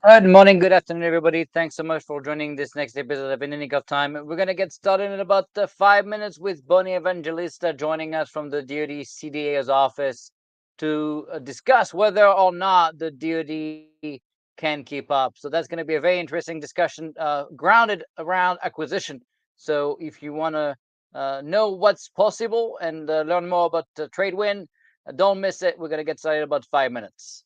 Good morning, good afternoon, everybody. Thanks so much for joining this next episode of Nic of Time. We're going to get started in about 5 minutes with Bonnie Evangelista joining us from the DoD CDAO's office to discuss whether or not the DoD can keep up. So that's going to be a very interesting discussion grounded around acquisition. So if you want to know what's possible and learn more about Tradewind, don't miss it. We're going to get started in about 5 minutes.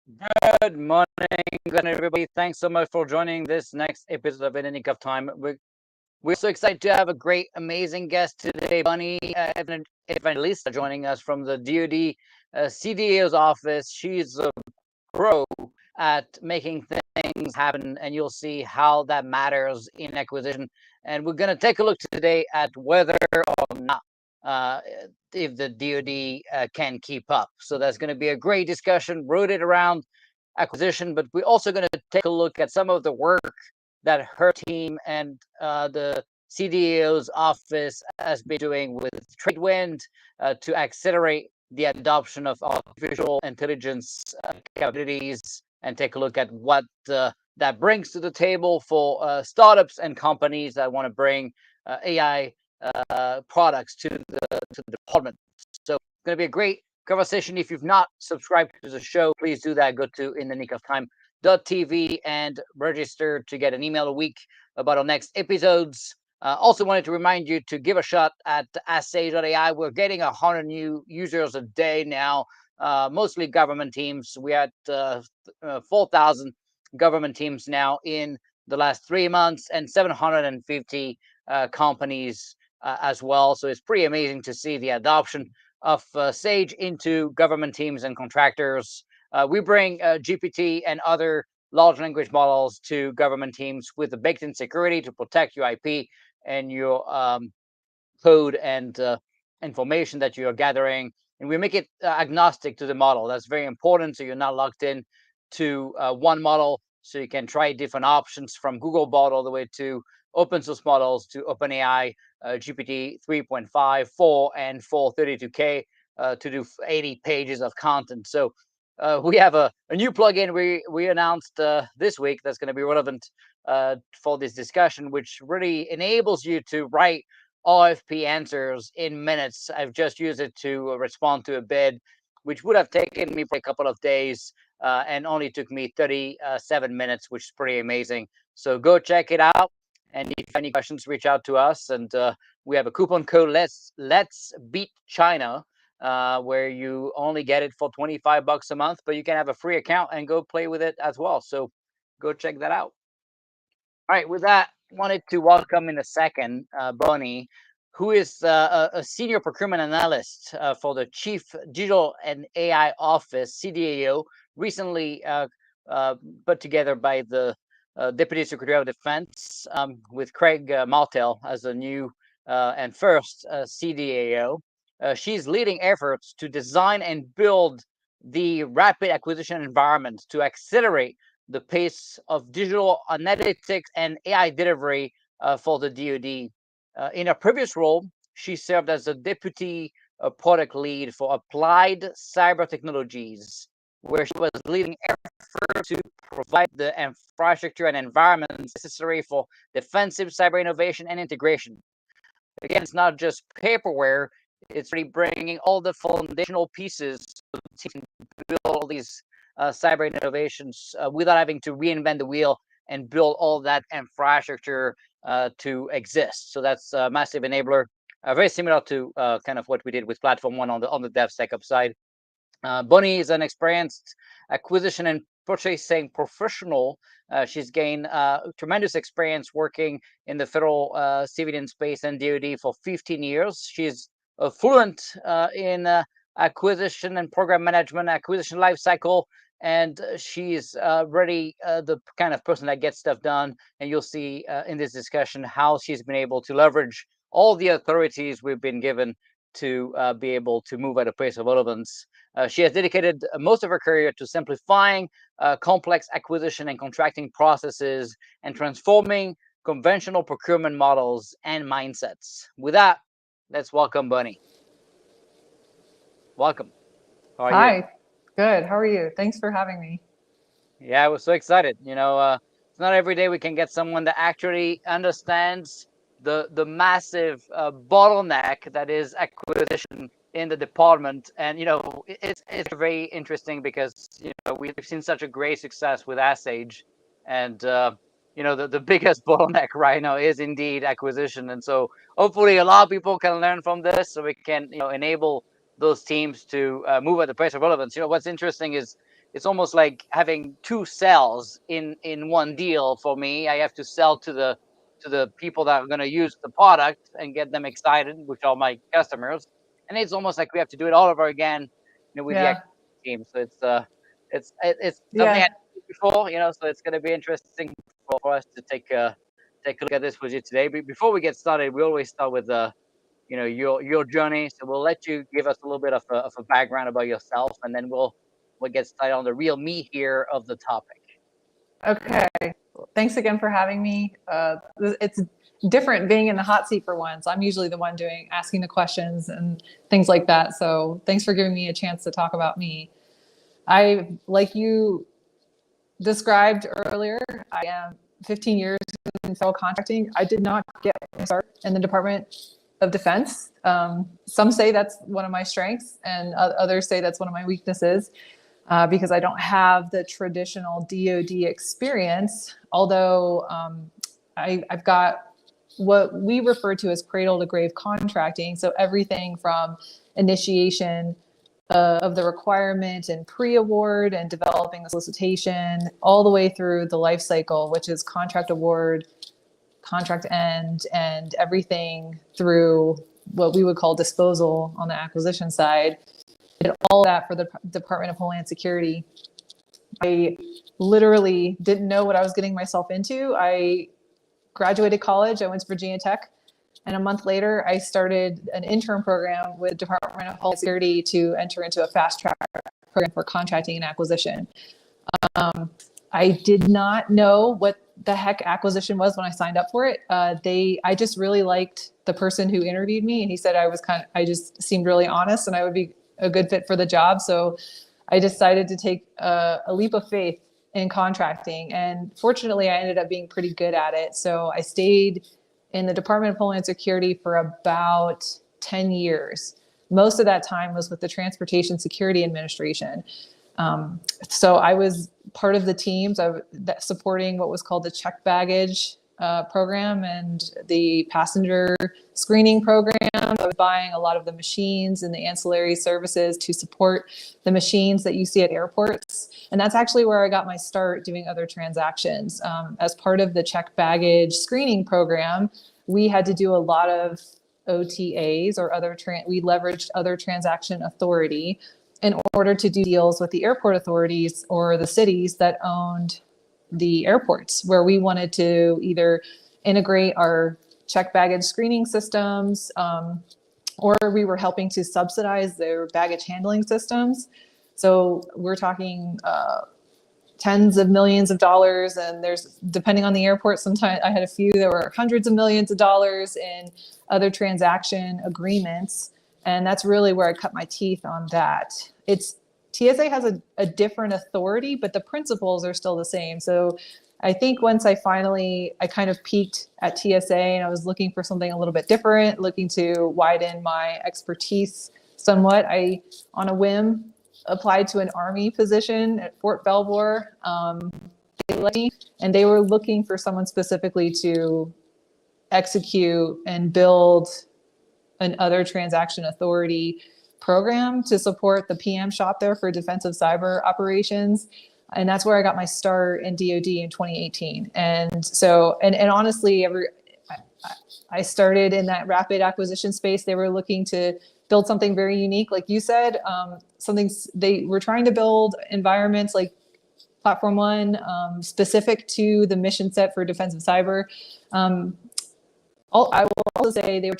Good morning, everybody. Thanks so much for joining this next episode of In Nic of Time. We're so excited to have a great, amazing guest today, Bonnie Evangelista, joining us from the DoD CDAO's office. She's a pro at making things happen, and you'll see how that matters in acquisition. And we're going to take a look today at whether or not uh, if the DoD can keep up. So that's going to be a great discussion rooted around acquisition, but we're also going to take a look at some of the work that her team and the CDAO's office has been doing with Tradewind to accelerate the adoption of artificial intelligence capabilities and take a look at what that brings to the table for startups and companies that want to bring AI products to the department. So it's going to be a great conversation. If you've not subscribed to the show, please do that. Go to in the nick of time.tv and register to get an email a week about our next episodes. Also wanted to remind you to give a shot at assay.ai. We're getting 100 new users a day now, mostly government teams. We had 4,000 government teams now in the last 3 months and 750 companies as well. So it's pretty amazing to see the adoption of Sage into government teams and contractors. We bring GPT and other large language models to government teams with the baked-in security to protect your IP and your code and information that you're gathering. And we make it agnostic to the model. That's very important. So you're not locked in to one model. So you can try different options from Googlebot all the way to open source models to OpenAI, GPT 3.5, 4, and 432K to do 80 pages of content. So we have a new plugin we announced this week that's going to be relevant for this discussion, which really enables you to write RFP answers in minutes. I've just used it to respond to a bid, which would have taken me for a couple of days and only took me 37 minutes, which is pretty amazing. So go check it out. And if you have any questions, reach out to us. And we have a coupon code, Let's Beat China, where you only get it for $25 a month, but you can have a free account and go play with it as well. So go check that out. All right, with that, wanted to welcome in a second Bonnie, who is a senior procurement analyst for the Chief Digital and AI Office, CDAO, recently put together by the Deputy Secretary of Defense with Craig Martel as the new and first CDAO. She's leading efforts to design and build the rapid acquisition environment to accelerate the pace of digital analytics and AI delivery for the DoD. In a previous role, she served as a deputy product lead for applied cyber technologies, where she was leading efforts to provide the infrastructure and environment necessary for defensive cyber innovation and integration. Again, it's not just paperware, it's really bringing all the foundational pieces to build all these cyber innovations without having to reinvent the wheel and build all that infrastructure to exist. So that's a massive enabler, very similar to kind of what we did with Platform One on the DevSecOps side. Bonnie is an experienced acquisition and purchasing professional. She's gained tremendous experience working in the federal civilian space and DoD for 15 years. She's fluent in acquisition and program management, acquisition lifecycle, and she's really the kind of person that gets stuff done. And you'll see in this discussion how she's been able to leverage all the authorities we've been given to be able to move at a pace of relevance. She has dedicated most of her career to simplifying complex acquisition and contracting processes and transforming conventional procurement models and mindsets. With that, let's welcome Bonnie. Welcome. How are you? Hi. Good. How are you? Thanks for having me. Yeah, I was so excited. It's not every day we can get someone that actually understands the massive bottleneck that is acquisition in the department. And it's very interesting because we've seen such a great success with Asage, and the biggest bottleneck right now is indeed acquisition. And so hopefully a lot of people can learn from this, so we can enable those teams to move at the pace of relevance. What's interesting is it's almost like having two cells in one deal for me. I have to sell to the people that are going to use the product and get them excited, which are my customers. And it's almost like we have to do it all over again, with the Yeah. team. So it's something I Yeah. did before, so it's going to be interesting for us to take a look at this with you today. But before we get started, we always start with your journey. So we'll let you give us a little bit of a background about yourself, and then we'll get started on the real meat here of the topic. Okay. Thanks again for having me. It's different being in the hot seat for once. I'm usually the one asking the questions and things like that. So thanks for giving me a chance to talk about me. Like you described earlier, I am 15 years in federal contracting. I did not get my start in the Department of Defense. Some say that's one of my strengths, and others say that's one of my weaknesses. Because I don't have the traditional DoD experience, although I've got what we refer to as cradle to grave contracting. So everything from initiation of the requirement and pre-award and developing the solicitation, all the way through the life cycle, which is contract award, contract end, and everything through what we would call disposal on the acquisition side. Did all that for the Department of Homeland Security. I literally didn't know what I was getting myself into. I graduated college. I went to Virginia Tech. And a month later, I started an intern program with Department of Homeland Security to enter into a fast track program for contracting and acquisition. I did not know what the heck acquisition was when I signed up for it. I just really liked the person who interviewed me, and he said I just seemed really honest and I would be a good fit for the job. So I decided to take a leap of faith in contracting. And fortunately, I ended up being pretty good at it. So I stayed in the Department of Homeland Security for about 10 years. Most of that time was with the Transportation Security Administration. So I was part of the teams supporting what was called the check baggage program and the passenger screening program. I was buying a lot of the machines and the ancillary services to support the machines that you see at airports. And that's actually where I got my start doing other transactions. As part of the check baggage screening program, we had to do a lot of OTAs or we leveraged other transaction authority in order to do deals with the airport authorities or the cities that owned the airports, where we wanted to either integrate our check baggage screening systems, or we were helping to subsidize their baggage handling systems. So we're talking tens of millions of dollars, and depending on the airport, sometimes I had a few that were hundreds of millions of dollars in other transaction agreements. And that's really where I cut my teeth on that. TSA has a different authority, but the principles are still the same. So I think once I kind of peaked at TSA and I was looking for something a little bit different, looking to widen my expertise somewhat, I, on a whim, applied to an Army position at Fort Belvoir. And they were looking for someone specifically to execute and build an other transaction authority program to support the PM shop there for defensive cyber operations. And that's where I got my start in DoD in 2018. And so, and honestly, I started in that rapid acquisition space. They were looking to build something very unique, like you said, they were trying to build environments like Platform One, specific to the mission set for defensive cyber. I will also say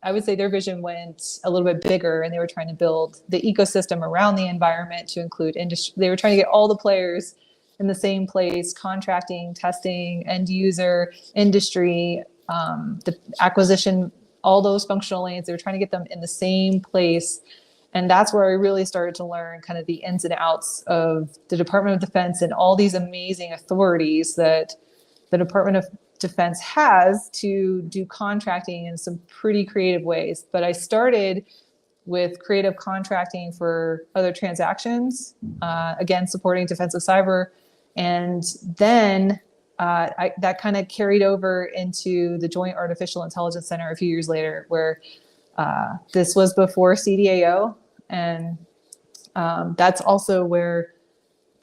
I would say their vision went a little bit bigger, and they were trying to build the ecosystem around the environment to include industry. They were trying to get all the players in the same place: contracting, testing, end user, industry, the acquisition, all those functional lanes. They were trying to get them in the same place. And that's where I really started to learn kind of the ins and outs of the Department of Defense and all these amazing authorities that the Department of Defense has to do contracting in some pretty creative ways. But I started with creative contracting for other transactions, again, supporting defensive cyber. And then that kind of carried over into the Joint Artificial Intelligence Center a few years later, where this was before CDAO. And that's also where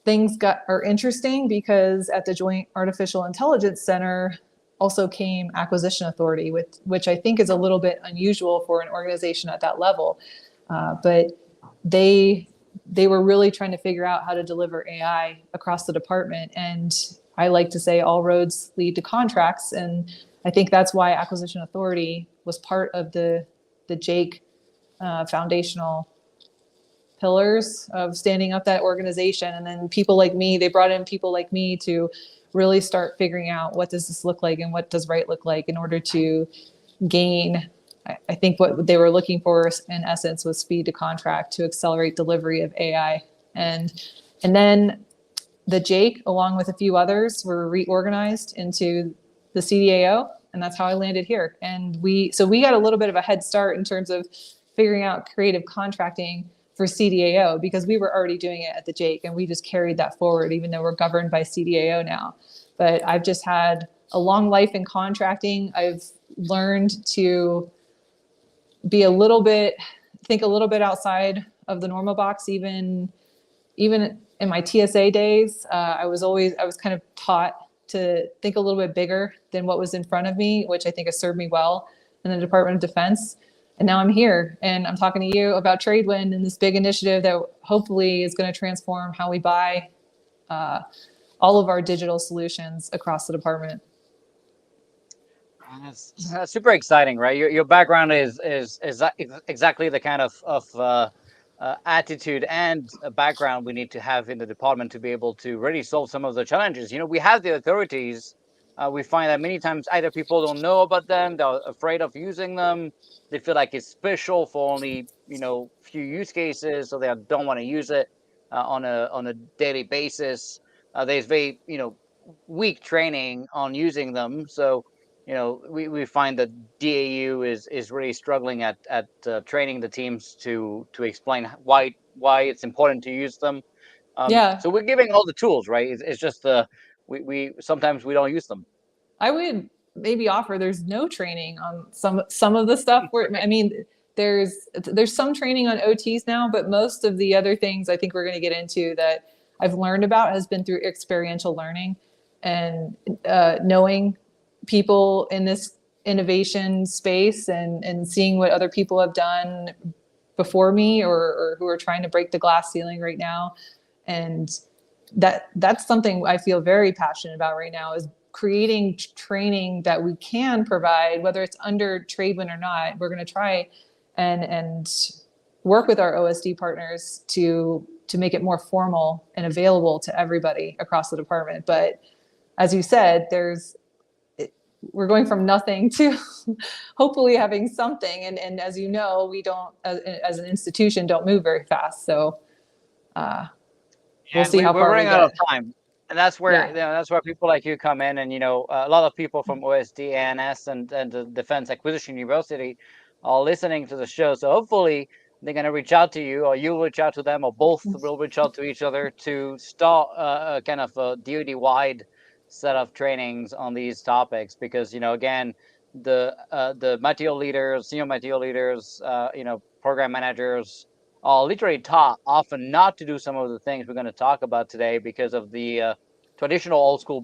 things are interesting because at the Joint Artificial Intelligence Center also came acquisition authority, which I think is a little bit unusual for an organization at that level. But they were really trying to figure out how to deliver AI across the department. And I like to say all roads lead to contracts. And I think that's why acquisition authority was part of the JAIC foundational pillars of standing up that organization. And then people like me, they brought in people like me to really start figuring out what does this look like and what does right look like in order to gain. I think what they were looking for in essence was speed to contract to accelerate delivery of AI. And then the JAIC, along with a few others, were reorganized into the CDAO, and that's how I landed here. And we got a little bit of a head start in terms of figuring out creative contracting for CDAO because we were already doing it at the JAIC, and we just carried that forward, even though we're governed by CDAO now. But I've just had a long life in contracting. I've learned to think a little bit outside of the normal box, even in my TSA days. I was kind of taught to think a little bit bigger than what was in front of me, which I think has served me well in the Department of Defense. And now I'm here and I'm talking to you about Tradewind and this big initiative that hopefully is going to transform how we buy all of our digital solutions across the department. That's super exciting, right? Your background is exactly the kind of attitude and background we need to have in the department to be able to really solve some of the challenges. We have the authorities. We find that many times either people don't know about them, they're afraid of using them, they feel like it's special for only few use cases, so they don't want to use it on a daily basis. There's very weak training on using them, so we find that DAU is really struggling at training the teams to explain why it's important to use them. So we're giving all the tools, right? It's just we sometimes we don't use them. I would maybe offer there's no training on some of the stuff where there's some training on OTs now, but most of the other things I think we're going to get into that I've learned about has been through experiential learning and knowing people in this innovation space and seeing what other people have done before me or who are trying to break the glass ceiling right now. And that's something I feel very passionate about right now is creating training that we can provide, whether it's under Tradewind or not. We're going to try and work with our OSD partners to make it more formal and available to everybody across the department. But as you said, we're going from nothing to hopefully having something. And as you know, we don't, as an institution, don't move very fast. So we'll see how far we're running we out of get. time. And that's where that's where people like you come in, and a lot of people from OSD, ANS, and the Defense Acquisition University are listening to the show. So hopefully they're going to reach out to you, or you'll reach out to them, or both will reach out to each other to start a kind of a DoD-wide set of trainings on these topics. Because again, the material leaders, senior material leaders, program managers are literally taught often not to do some of the things we're going to talk about today because of the traditional old school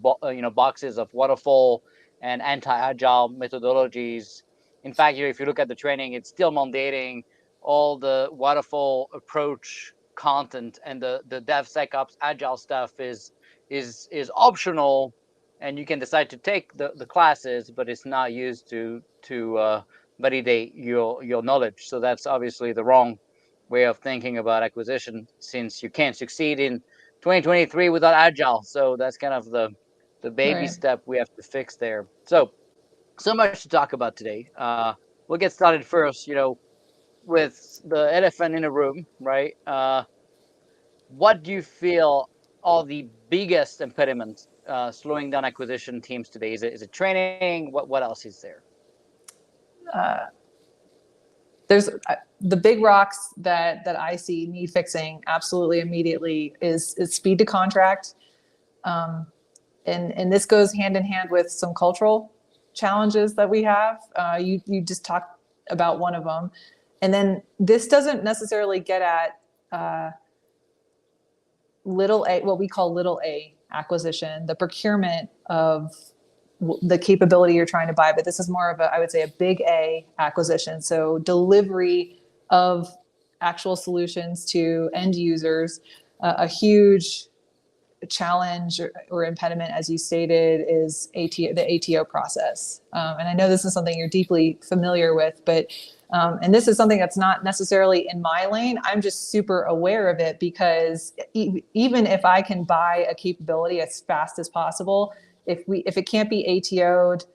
boxes of waterfall and anti-agile methodologies. In fact, if you look at the training, it's still mandating all the waterfall approach content, and the DevSecOps agile stuff is optional, and you can decide to take the classes, but it's not used to validate your knowledge. So that's obviously the wrong way of thinking about acquisition, since you can't succeed in 2023 without agile. So that's kind of the baby step we have to fix there. So much to talk about today. We'll get started first, with the elephant in the room, right? What do you feel are the biggest impediments slowing down acquisition teams today? Is it training? What else is there? There's the big rocks that I see need fixing absolutely immediately is speed to contract. And this goes hand in hand with some cultural challenges that we have. You just talked about one of them. And then this doesn't necessarily get at what we call little a acquisition, the procurement of the capability you're trying to buy, but this is more of I would say a big A acquisition. So delivery of actual solutions to end users, a huge challenge or impediment, as you stated, is the ATO process. And I know this is something you're deeply familiar with, but and this is something that's not necessarily in my lane. I'm just super aware of it because even if I can buy a capability as fast as possible, if it can't be ATO'd,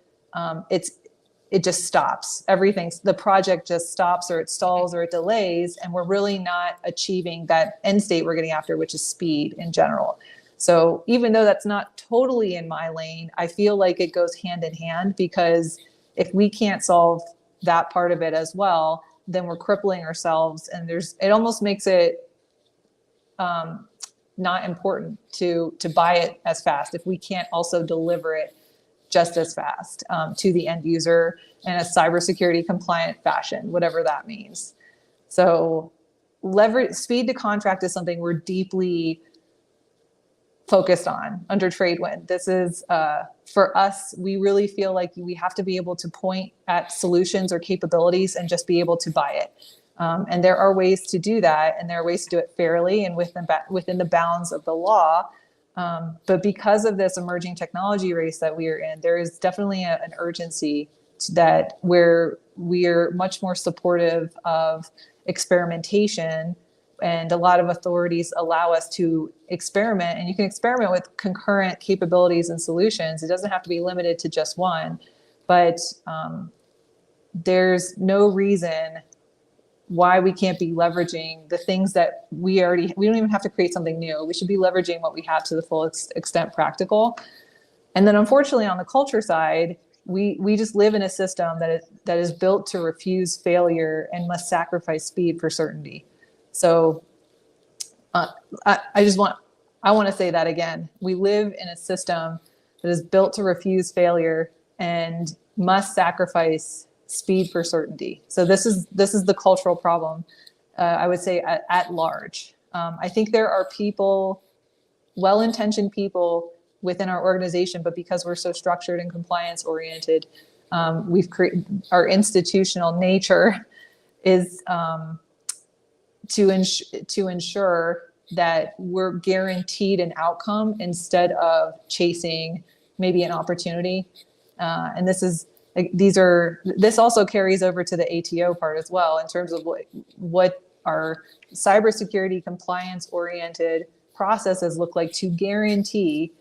it just stops. The project just stops, or it stalls, or it delays, and we're really not achieving that end state we're getting after, which is speed in general. So even though that's not totally in my lane, I feel like it goes hand in hand, because if we can't solve that part of it as well, then we're crippling ourselves, and it almost makes it not important to buy it as fast if we can't also deliver it just as fast to the end user in a cybersecurity compliant fashion, whatever that means. So speed to contract is something we're deeply focused on under Tradewind. This is, for us, we really feel like we have to be able to point at solutions or capabilities and just be able to buy it. And there are ways to do that, and there are ways to do it fairly and within the bounds of the law. But because of this emerging technology race that we are in, there is definitely an urgency that where we are much more supportive of experimentation, and a lot of authorities allow us to experiment, and you can experiment with concurrent capabilities and solutions. It doesn't have to be limited to just one, but there's no reason why we can't be leveraging the things that we don't even have to create something new. We should be leveraging what we have to the full extent practical. And then unfortunately on the culture side, we just live in a system that is built to refuse failure and must sacrifice speed for certainty. So I want to say that again. We live in a system that is built to refuse failure and must sacrifice speed for certainty. So this is the cultural problem, I would say at large. I think there are people, well-intentioned people within our organization, but because we're so structured and compliance oriented, our institutional nature is to ensure that we're guaranteed an outcome instead of chasing maybe an opportunity. And this also carries over to the ATO part as well, in terms of what our cybersecurity compliance oriented processes look like to guarantee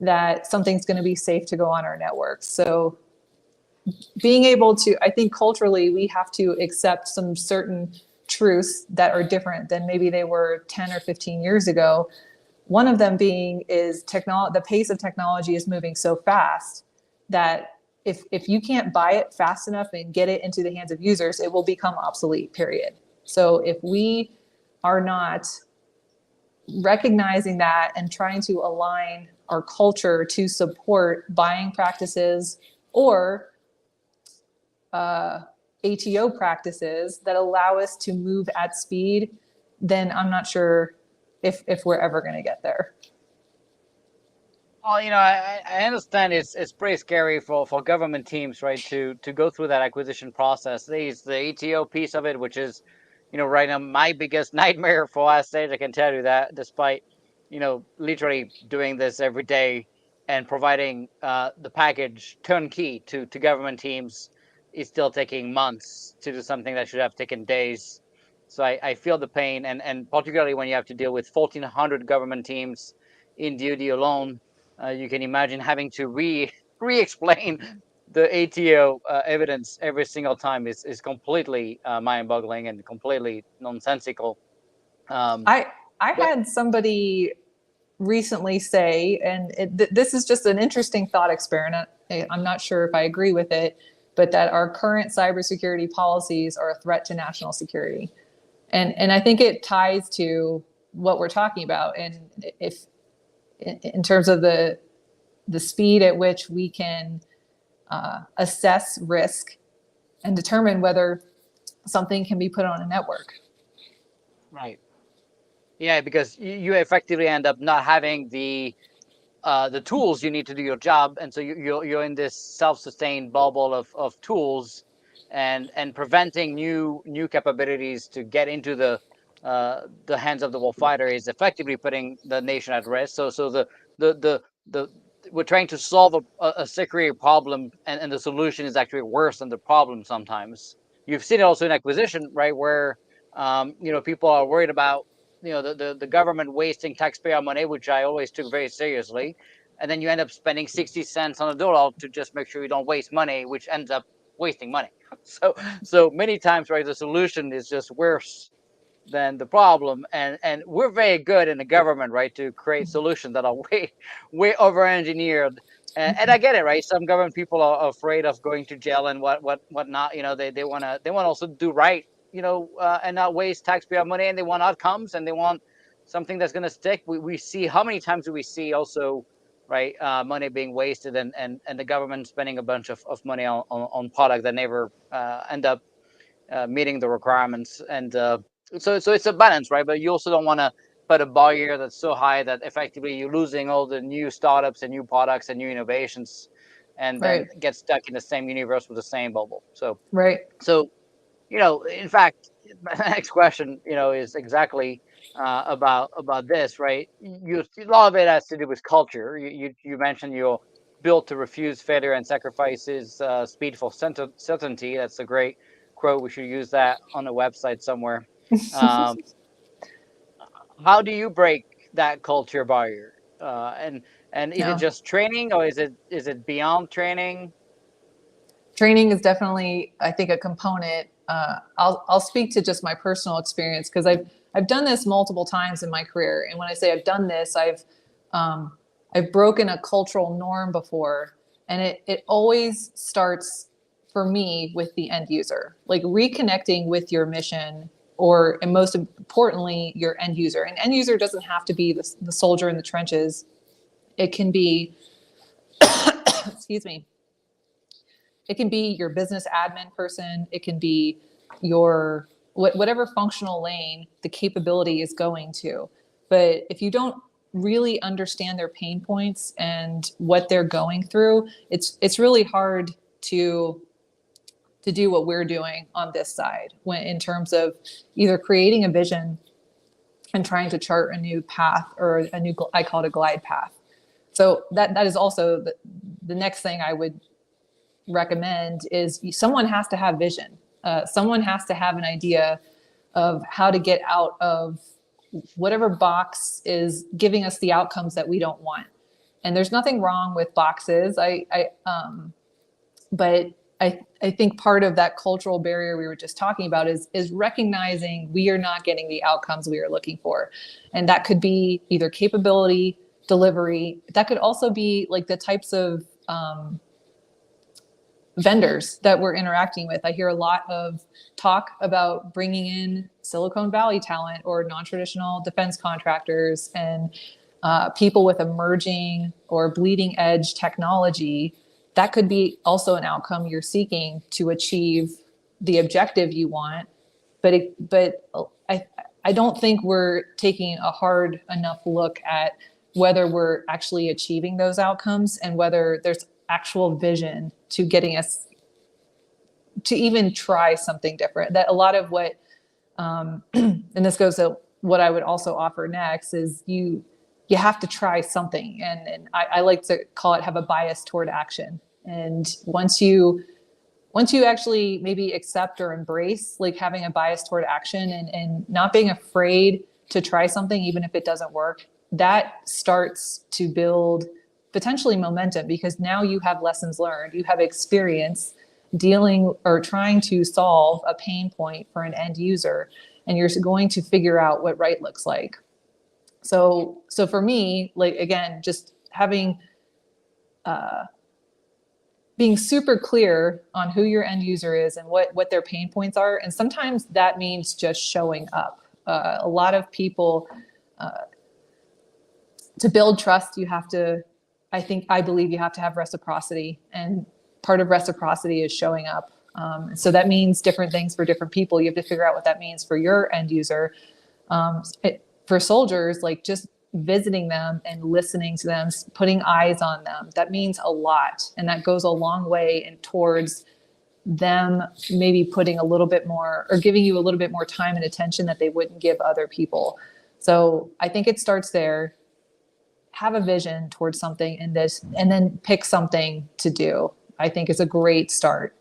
that something's going to be safe to go on our network. So being able to, I think culturally, we have to accept some certain truths that are different than maybe they were 10 or 15 years ago. One of them being is the pace of technology is moving so fast that if you can't buy it fast enough and get it into the hands of users, it will become obsolete, period. So if we are not recognizing that and trying to align our culture to support buying practices or ATO practices that allow us to move at speed, then I'm not sure if we're ever going to get there. Well, I understand it's pretty scary for government teams, right, to go through that acquisition process. There's the ATO piece of it, which is, right now my biggest nightmare for us stage. I can tell you that, despite, literally doing this every day and providing the package turnkey to government teams, is still taking months to do something that should have taken days. So I feel the pain, and particularly when you have to deal with 1,400 government teams in DoD alone. You can imagine having to re-explain the ATO evidence every single time is completely mind-boggling and completely nonsensical. I had somebody recently say, and this is just an interesting thought experiment. I'm not sure if I agree with it, but that our current cybersecurity policies are a threat to national security. And I think it ties to what we're talking about. And if in terms of the speed at which we can assess risk and determine whether something can be put on a network. Right. Yeah, because you effectively end up not having the tools you need to do your job, and so you're in this self-sustained bubble of tools, and preventing new capabilities to get into the hands of the warfighter is effectively putting the nation at risk. So the we're trying to solve a security problem, and the solution is actually worse than the problem sometimes. You've seen it also in acquisition, right, where people are worried about the government wasting taxpayer money, which I always took very seriously, and then you end up spending 60 cents on a dollar to just make sure you don't waste money, which ends up wasting money. So many times, right, the solution is just worse than the problem, and we're very good in the government, right, to create solutions that are way over engineered. And I get it, right? Some government people are afraid of going to jail and whatnot. They want to also do right, and not waste taxpayer money, and they want outcomes, and they want something that's going to stick. We see, how many times do we see also, right, money being wasted, and the government spending a bunch of money on product that never end up meeting the requirements. And so it's a balance, right? But you also don't want to put a barrier that's so high that effectively you're losing all the new startups and new products and new innovations, and then Right. get stuck in the same universe with the same bubble. So Right. so in fact, my next question, is exactly about this, right? A lot of it has to do with culture. You mentioned you're built to refuse failure and sacrifices speed for certainty. That's a great quote. We should use that on a website somewhere. Um, how do you break that culture barrier? And is it No. just training, or is it beyond training? Training is definitely, I think, a component. I'll speak to just my personal experience because I've done this multiple times in my career, and when I say I've done this, I've broken a cultural norm before, and it always starts for me with the end user, like reconnecting with your mission, or, and most importantly, your end user. And end user doesn't have to be the soldier in the trenches. It can be, excuse me, it can be your business admin person. It can be your whatever functional lane the capability is going to. But if you don't really understand their pain points and what they're going through, it's really hard to do what we're doing on this side, when in terms of either creating a vision and trying to chart a new path, or a new, I call it a glide path. So that is also the next thing I would recommend is someone has to have vision. Someone has to have an idea of how to get out of whatever box is giving us the outcomes that we don't want. And there's nothing wrong with boxes. But I think part of that cultural barrier we were just talking about is recognizing we are not getting the outcomes we are looking for. And that could be either capability, delivery. That could also be like the types of vendors that we're interacting with. I hear a lot of talk about bringing in Silicon Valley talent or non-traditional defense contractors, and people with emerging or bleeding edge technology. That could be also an outcome you're seeking to achieve the objective you want. But I don't think we're taking a hard enough look at whether we're actually achieving those outcomes, and whether there's actual vision to getting us to even try something different. That a lot of what, and this goes to what I would also offer next, is you have to try something. And I like to call it, have a bias toward action. And once you actually maybe accept or embrace like having a bias toward action, and not being afraid to try something, even if it doesn't work, that starts to build potentially momentum, because now you have lessons learned, you have experience dealing or trying to solve a pain point for an end user, and you're going to figure out what right looks like. So for me, like, again, just having, being super clear on who your end user is and what their pain points are. And sometimes that means just showing up. A lot of people, to build trust, you have to, I believe you have to have reciprocity. And part of reciprocity is showing up. So that means different things for different people. You have to figure out what that means for your end user. for soldiers, like just visiting them and listening to them, putting eyes on them, that means a lot. And that goes a long way and towards them maybe putting a little bit more or giving you a little bit more time and attention that they wouldn't give other people. So I think it starts there. Have a vision towards something in this, and then pick something to do. I think is a great start.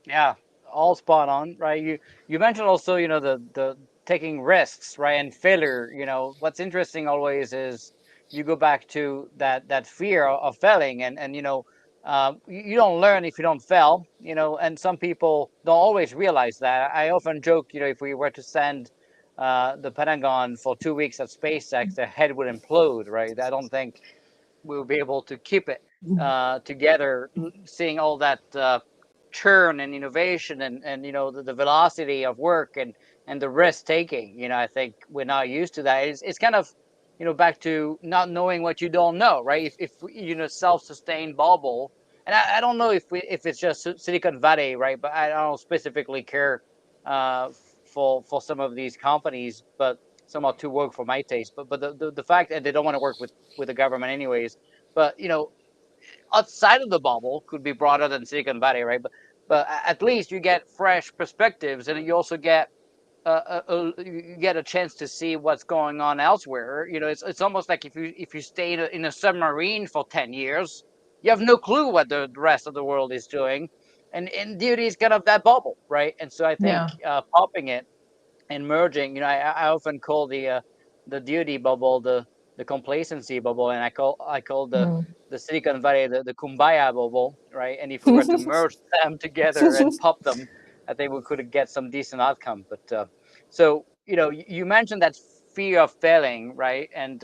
Yeah, all spot on, right? You mentioned also, the taking risks, right? And failure. What's interesting always is you go back to that fear of failing, and you don't learn if you don't fail, and some people don't always realize that. I often joke, if we were to send the Pentagon for 2 weeks at SpaceX, their head would implode, right? I don't think we'll be able to keep it together, seeing all that churn and innovation, and the velocity of work, and the risk taking. I think we're not used to that. It's kind of back to not knowing what you don't know, right? If self-sustained bubble, and I don't know if it's just Silicon Valley, right? But I don't specifically care for some of these companies, but some are too woke for my taste. But the fact that they don't want to work with the government anyways. But outside of the bubble could be broader than Silicon Valley, right? But at least you get fresh perspectives, and you also get you get a chance to see what's going on elsewhere. It's almost like if you stay in a submarine for 10 years, you have no clue what the rest of the world is doing, and DoD is kind of that bubble, right? And so I think Yeah. popping it and merging. I often call the DoD bubble the complacency bubble, and I call Mm. the Silicon Valley the kumbaya bubble, right? And if we were to merge them together and pop them, I think we could get some decent outcome. But so you mentioned that fear of failing, right? And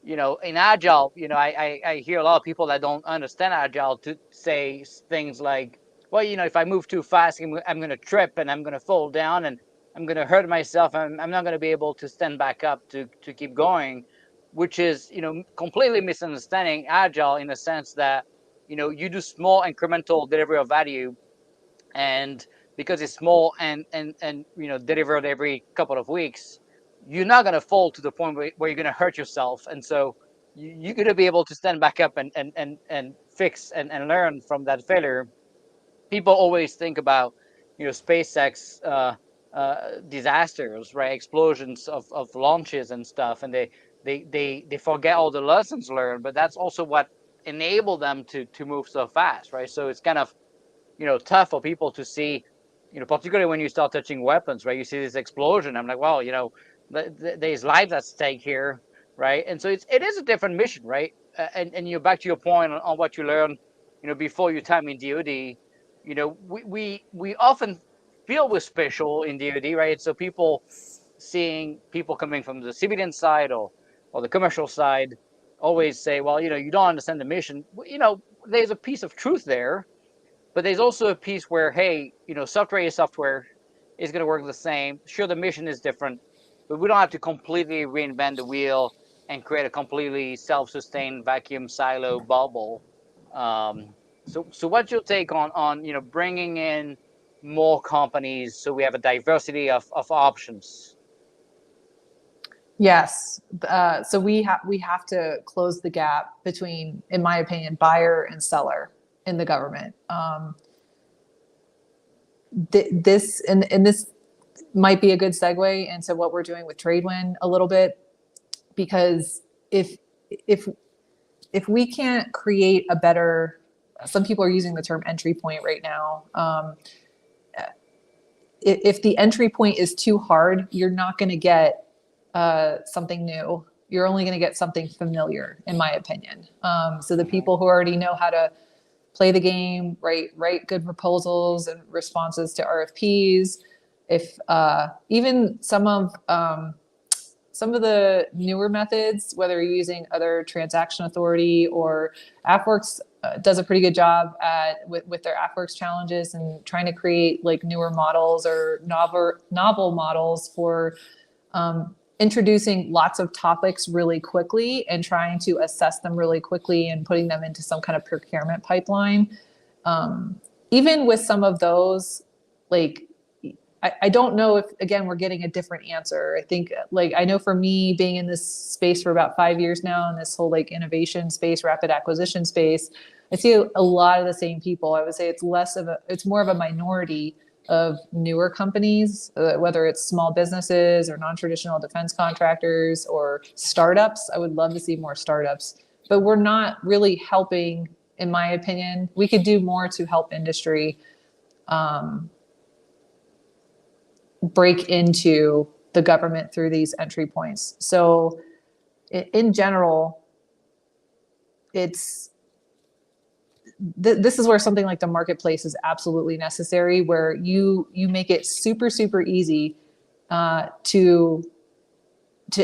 in agile, I hear a lot of people that don't understand agile to say things like, well, if I move too fast, I'm going to trip and I'm going to fall down and I'm going to hurt myself, and I'm not going to be able to stand back up to keep going, which is, completely misunderstanding agile in the sense that, you do small incremental delivery of value, and because it's small and delivered every couple of weeks, you're not going to fall to the point where you're going to hurt yourself. And so you're going to be able to stand back up and fix and learn from that failure. People always think about SpaceX disasters, right? Explosions of launches and stuff, and they forget all the lessons learned. But that's also what enabled them to move so fast, right? So it's kind of tough for people to see, particularly when you start touching weapons, right? You see this explosion. I'm like, well, there's lives at stake here, right? And so it is a different mission, right? And you're back to your point on what you learned, before your time in DoD. We often feel we're special in DoD, right? So people seeing people coming from the civilian side or the commercial side always say, well, you don't understand the mission. There's a piece of truth there, but there's also a piece where, hey, software is software, is going to work the same. Sure, the mission is different, but we don't have to completely reinvent the wheel and create a completely self-sustained vacuum silo bubble. So what's your take on bringing in more companies so we have a diversity of options? Yes. So we have to close the gap between, in my opinion, buyer and seller in the government. This might be a good segue into what we're doing with Tradewind a little bit, because if we can't create a better, some people are using the term entry point right now. If the entry point is too hard, you're not going to get something new. You're only going to get something familiar, in my opinion. So the people who already know how to play the game, write good proposals and responses to RFPs. If even some of the newer methods, whether you're using other transaction authority or AppWorks does a pretty good job with their AppWorks challenges and trying to create like newer models or novel models for introducing lots of topics really quickly and trying to assess them really quickly and putting them into some kind of procurement pipeline. Even with some of those, like I don't know if, again, we're getting a different answer. I think, like, I know for me, being in this space for about 5 years now, in this whole like innovation space, rapid acquisition space, I see a lot of the same people. I would say it's more of a minority of newer companies, whether it's small businesses or non-traditional defense contractors or startups. I would love to see more startups, but we're not really helping, in my opinion. We could do more to help industry break into the government through these entry points. So in general, this is where something like the marketplace is absolutely necessary, where you make it super, super easy to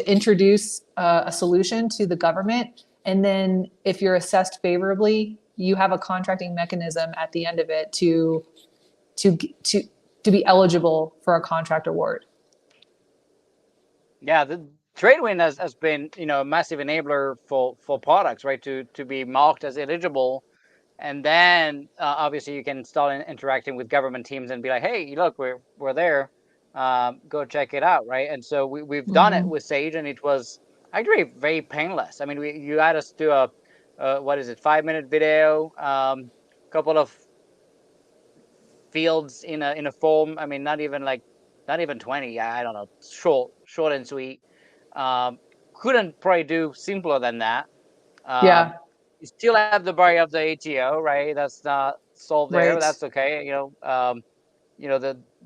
introduce a solution to the government. And then if you're assessed favorably, you have a contracting mechanism at the end of it to be eligible for a contract award. Yeah, the Tradewind has been, a massive enabler for products, right? To be marked as eligible, and then obviously you can start interacting with government teams and be like, hey, look, we're there, go check it out, right? And so we've done it with Sage, and it was actually very painless. I mean, you had us do a 5-minute video, couple of fields in a form. I mean, not even 20. I don't know, short and sweet. Couldn't probably do simpler than that. Yeah. You still have the barrier of the ATO, right? That's not solved there, but Right. that's okay.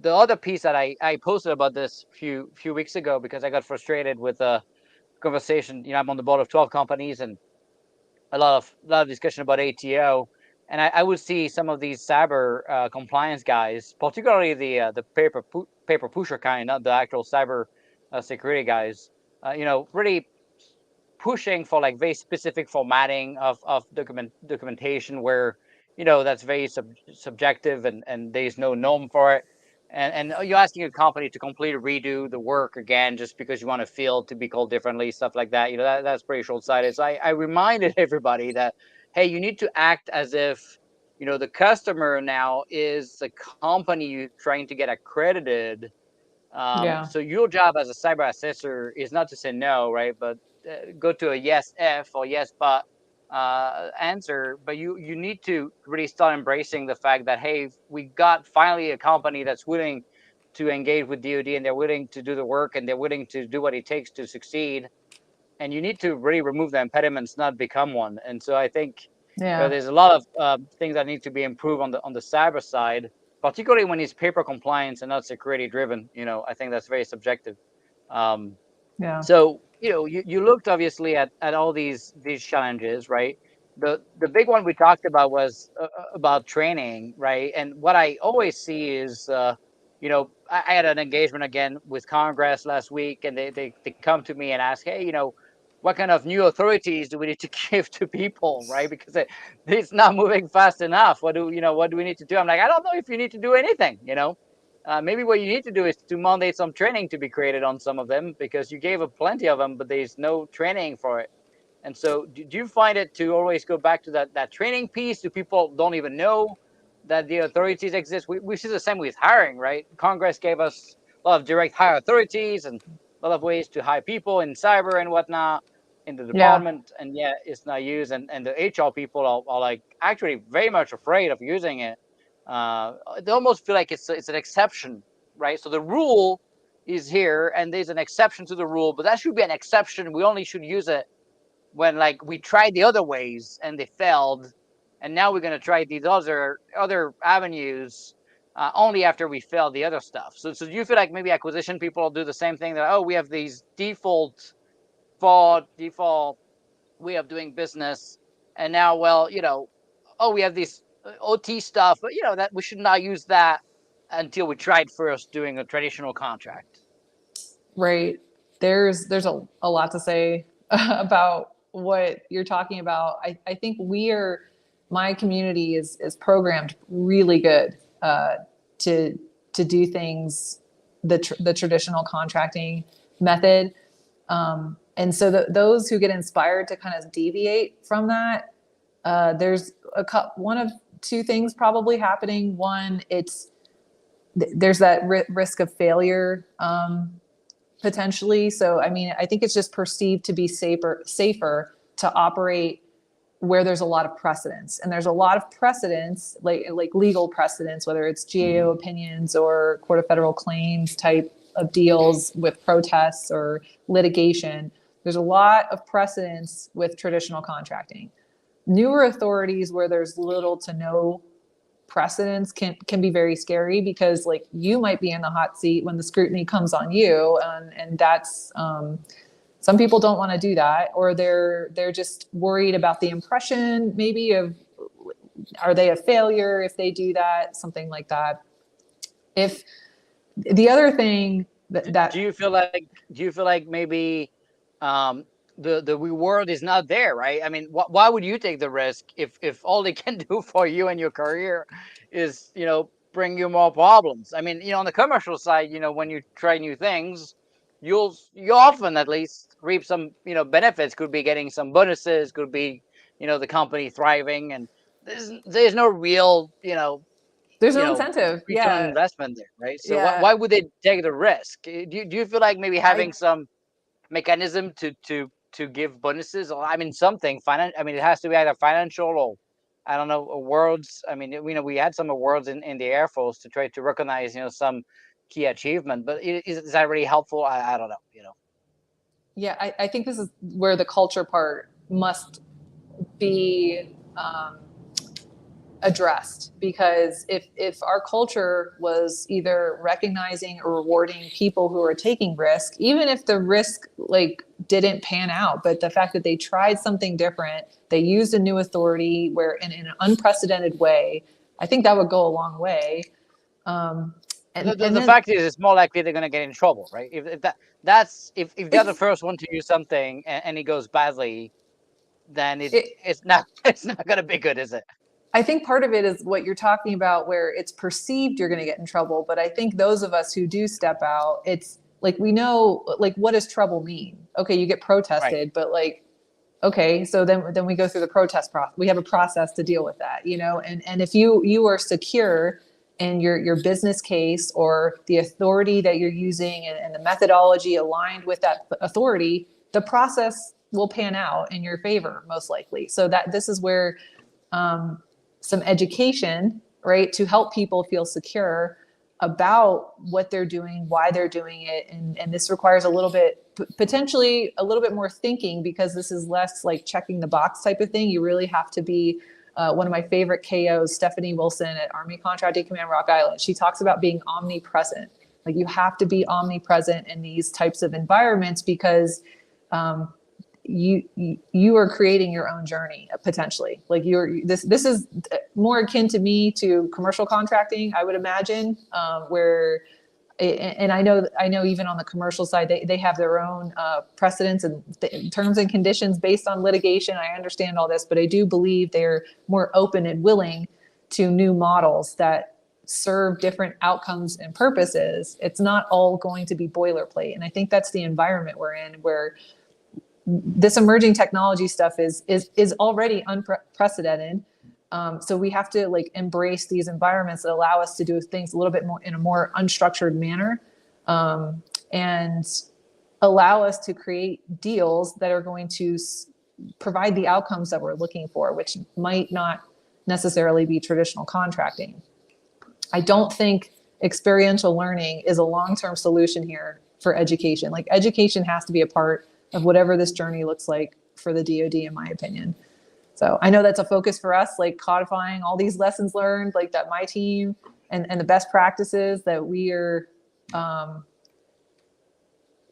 The other piece that I posted about this few weeks ago, because I got frustrated with a conversation. I'm on the board of 12 companies, and a lot of discussion about ATO, and I would see some of these cyber compliance guys, particularly the paper pusher kind, not the actual cyber security guys, really pushing for like very specific formatting of documentation where that's very subjective, and there's no norm for it, and you're asking a company to completely redo the work again just because you want a field to be called differently, stuff like that. That's pretty short-sighted. So I reminded everybody that, hey, you need to act as if the customer now is the company you're trying to get accredited. Yeah. So your job as a cyber assessor is not to say no, right? But go to a yes if or yes but answer. But you need to really start embracing the fact that, hey, we got finally a company that's willing to engage with DoD, and they're willing to do the work, and they're willing to do what it takes to succeed. And you need to really remove the impediments, not become one. And so I think Yeah. there's a lot of things that need to be improved on the cyber side, particularly when it's paper compliance and not security driven. I think that's very subjective. Yeah. So you looked obviously at all these challenges, right? The big one we talked about was about training, right? And what I always see is, I had an engagement again with Congress last week, and they come to me and ask, hey, what kind of new authorities do we need to give to people, right? Because it's not moving fast enough. What do we need to do? I'm like, I don't know if you need to do anything. Maybe what you need to do is to mandate some training to be created on some of them, because you gave plenty of them, but there's no training for it. And so do you find it to always go back to that training piece? Do people don't even know that the authorities exist? We see the same with hiring, right? Congress gave us a lot of direct hire authorities and a lot of ways to hire people in cyber and whatnot in the Yeah. department, and yet it's not used. And the HR people are like actually very much afraid of using it. They almost feel like it's an exception, right? So the rule is here, and there's an exception to the rule, but that should be an exception. We only should use it when like we tried the other ways and they failed, and now we're going to try these other avenues only after we failed the other stuff. So do you feel like maybe acquisition people do the same thing, that, oh, we have these default way of doing business, and now, well, oh, we have this OT stuff, but that we should not use that until we tried first doing a traditional contract. Right. There's a lot to say about what you're talking about. I think my community is programmed really good to do things the traditional contracting method. And so those who get inspired to kind of deviate from that, there's one of two things probably happening. One, there's that risk of failure potentially. So, I mean, I think it's just perceived to be safer to operate where there's a lot of precedence, and there's a lot of precedence, like legal precedence, whether it's GAO opinions or Court of Federal Claims type of deals with protests or litigation. There's a lot of precedence with traditional contracting. Newer authorities where there's little to no precedence can be very scary, because like you might be in the hot seat when the scrutiny comes on you, and that's some people don't want to do that, or they're just worried about the impression maybe of, are they a failure if they do that, something like that. If the other thing that do you feel like maybe the reward is not there, right? I mean, why would you take the risk if all they can do for you and your career is, bring you more problems? I mean, on the commercial side, when you try new things, you often at least reap some, benefits. Could be getting some bonuses, could be, the company thriving, and there's no real, there's no incentive. return on Yeah. investment there, right? So Yeah. why would they take the risk? Do you feel like maybe having some mechanism to give bonuses, or I mean something I mean, it has to be either financial or, I don't know, awards. I mean, we had some awards in the Air Force to try to recognize, some key achievement, but is that really helpful? I don't know. Yeah, I think this is where the culture part must be addressed, because if our culture was either recognizing or rewarding people who are taking risk, even if the risk like didn't pan out, but the fact that they tried something different, they used a new authority where in an unprecedented way, I think that would go a long way. The fact is, it's more likely they're going to get in trouble, right? If they're the first one to use something and it goes badly, then it's not going to be good, is it? I think part of it is what you're talking about, where it's perceived you're going to get in trouble. But I think those of us who do step out, it's like, we know, like, what does trouble mean? Okay, you get protested, Right. but like, okay, so then we go through the protest process. We have a process to deal with that, and if you are secure in your business case, or the authority that you're using, and the methodology aligned with that authority, the process will pan out in your favor, most likely. So that this is where some education, right, to help people feel secure about what they're doing, why they're doing it. And this requires a little bit, potentially a little bit more thinking, because this is less like checking the box type of thing. You really have to be, one of my favorite KOs, Stephanie Wilson at Army Contracting Command Rock Island, she talks about being omnipresent. Like, you have to be omnipresent in these types of environments, because you are creating your own journey potentially. Like, this is more akin to me to commercial contracting, I would imagine, where, and I know even on the commercial side, they have their own precedents and terms and conditions based on litigation. I understand all this, but I do believe they're more open and willing to new models that serve different outcomes and purposes. It's not all going to be boilerplate. And I think that's the environment we're in, where this emerging technology stuff is already unprecedented. So we have to like embrace these environments that allow us to do things a little bit more in a more unstructured manner, and allow us to create deals that are going to provide the outcomes that we're looking for, which might not necessarily be traditional contracting. I don't think experiential learning is a long-term solution here for education. Like, education has to be a part of whatever this journey looks like for the DoD, in my opinion. So I know that's a focus for us, like codifying all these lessons learned, like that my team and the best practices that we are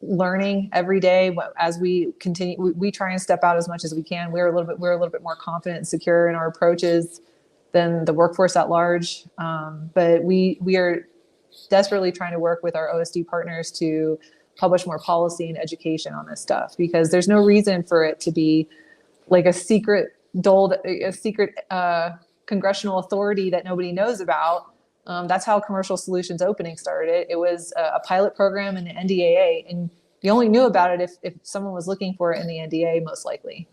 learning every day as we continue. We try and step out as much as we can. We're a little bit more confident and secure in our approaches than the workforce at large. But we are desperately trying to work with our OSD partners to publish more policy and education on this stuff, because there's no reason for it to be like a secret congressional authority that nobody knows about. That's how Commercial Solutions Opening started. It was a pilot program in the NDAA, and you only knew about it if someone was looking for it in the NDAA, most likely.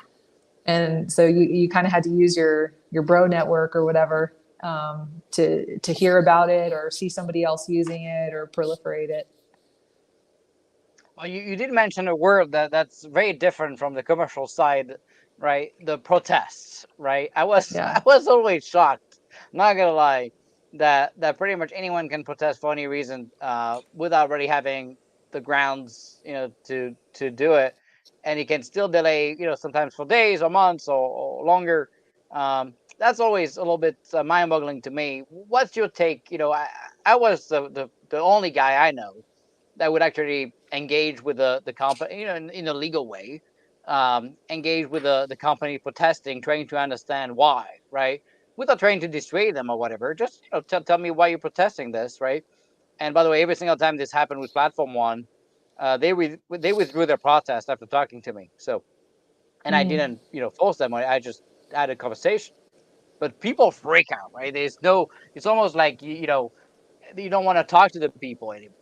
And so you kind of had to use your bro network or whatever to hear about it or see somebody else using it or proliferate it. Well, you did mention a word that's very different from the commercial side, right? The protests, right? Yeah. I was always shocked, not gonna lie, that pretty much anyone can protest for any reason, without really having the grounds, to do it, and you can still delay, sometimes for days or months or longer. That's always a little bit mind-boggling to me. What's your take? I was the only guy I know that would actually engage with the company, in a legal way, engage with the company protesting, trying to understand why, right? Without trying to dissuade them or whatever. Just tell me why you're protesting this, right? And by the way, every single time this happened with Platform One, they withdrew their protest after talking to me. So, and I Mm. didn't force them. I just had a conversation. But people freak out, right? There's no. It's almost like you don't want to talk to the people anymore.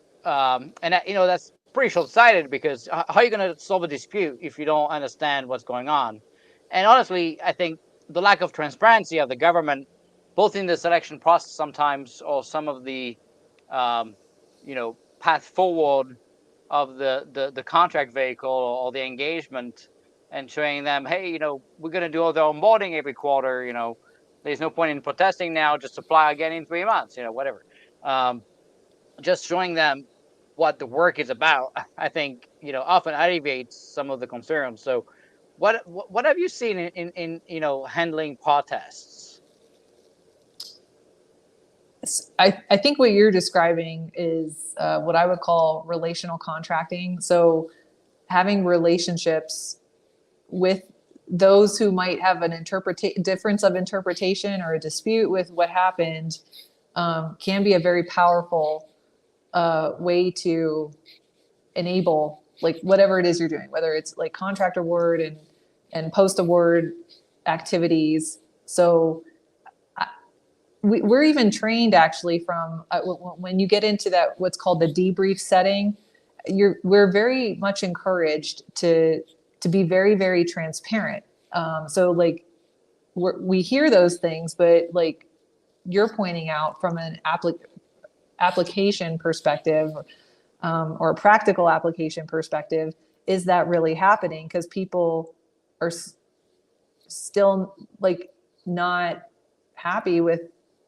And that's pretty short-sighted, because how are you going to solve a dispute if you don't understand what's going on? And honestly, I think the lack of transparency of the government, both in the selection process sometimes, or some of the, path forward of the contract vehicle, or the engagement, and showing them, hey, we're going to do all the onboarding every quarter. There's no point in protesting now. Just apply again in 3 months. Whatever. Just showing them what the work is about, I think, often alleviates some of the concerns. So, what have you seen in handling protests? I think what you're describing is what I would call relational contracting. So having relationships with those who might have an difference of interpretation or a dispute with what happened can be a very powerful way to enable like whatever it is you're doing, whether it's like contract award and post award activities. So we're even trained actually from when you get into that what's called the debrief setting. We're very much encouraged to be very very transparent. So like we hear those things, but like you're pointing out from an application perspective or a practical application perspective, is that really happening? Because people are still like not happy with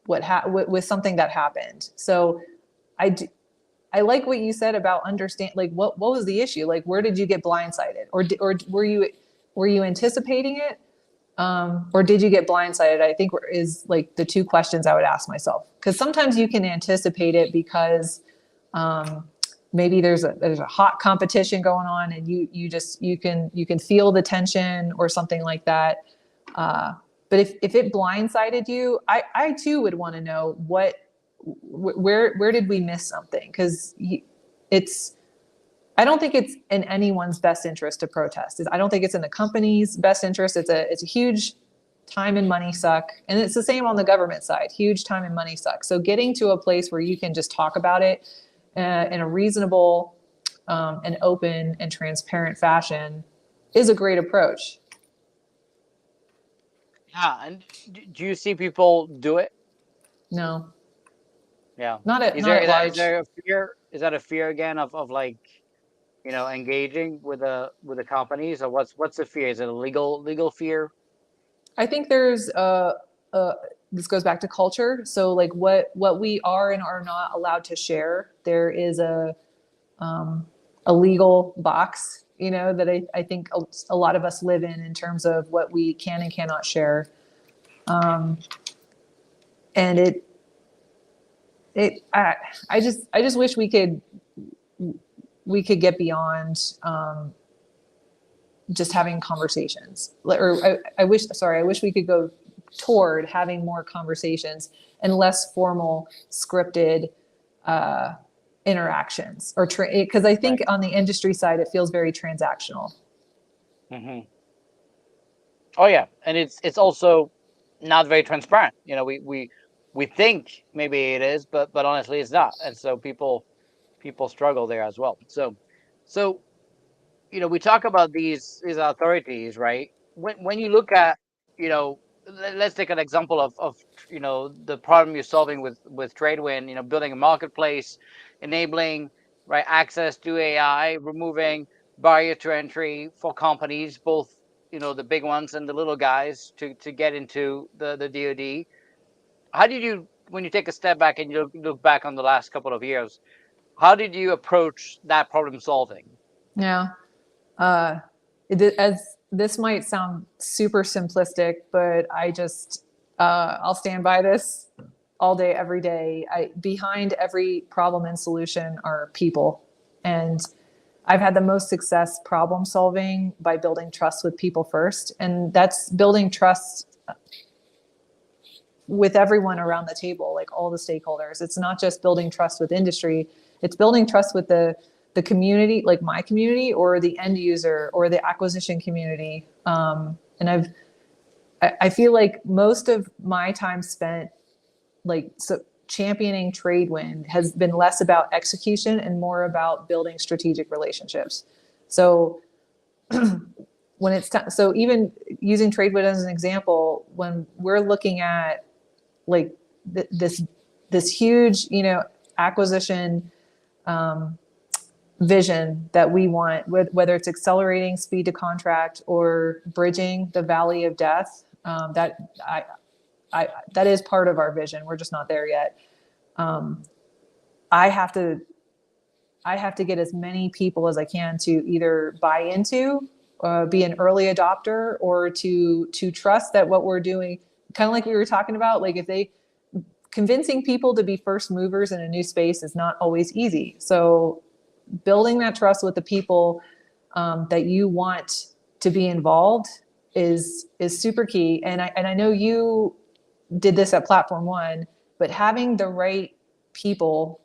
with something that happened. So I do, I like what you said about understand like what was the issue? Like where did you get blindsided, or were you anticipating it, or did you get blindsided? I think is like the two questions I would ask myself, because sometimes you can anticipate it because maybe there's a hot competition going on and you can feel the tension or something like that. But if it blindsided you, I too would want to know where did we miss something? Because it's I don't think it's in anyone's best interest to protest. I don't think it's in the company's best interest. It's a huge time and money suck, and it's the same on the government side. Huge time and money suck. So getting to a place where you can just talk about it in a reasonable and open and transparent fashion is a great approach. Yeah, and do you see people do it? No, Yeah. not at Is not there at is that is large. there a fear? Is that a fear again of like engaging with the companies, or what's the fear? Is it a legal fear? I think there's this goes back to culture. So like what we are and are not allowed to share. There is a legal box, that I think a lot of us live in terms of what we can and cannot share. And I just wish we could get beyond just having conversations. Or I wish we could go toward having more conversations and less formal scripted interactions, or because I think Right. on the industry side it feels very transactional. Hmm. Oh yeah, and it's also not very transparent. We think maybe it is, but honestly, it's not, and so people struggle there as well. So we talk about these authorities, right? When you look at you know let's take an example of the problem you're solving with Tradewind. Building a marketplace, enabling right access to AI, removing barrier to entry for companies, both the big ones and the little guys, to get into the DoD. How did you, when you take a step back and you look back on the last couple of years, how did you approach that problem solving? Yeah. As this might sound super simplistic, but I'll stand by this all day, every day. Behind every problem and solution are people. And I've had the most success problem solving by building trust with people first. And that's building trust with everyone around the table, like all the stakeholders. It's not just building trust with industry, it's building trust with the community, like my community, or the end user, or the acquisition community. And I feel like most of my time spent championing Tradewind has been less about execution and more about building strategic relationships. So so even using Tradewind as an example, when we're looking at like this huge acquisition vision that we want, whether it's accelerating speed to contract or bridging the valley of death, that is part of our vision. We're just not there yet. I have to get as many people as I can to either buy into, be an early adopter, or to trust that what we're doing, kind of like we were talking about, like convincing people to be first movers in a new space is not always easy. So building that trust with the people that you want to be involved is super key. And I know you did this at Platform One, but having the right people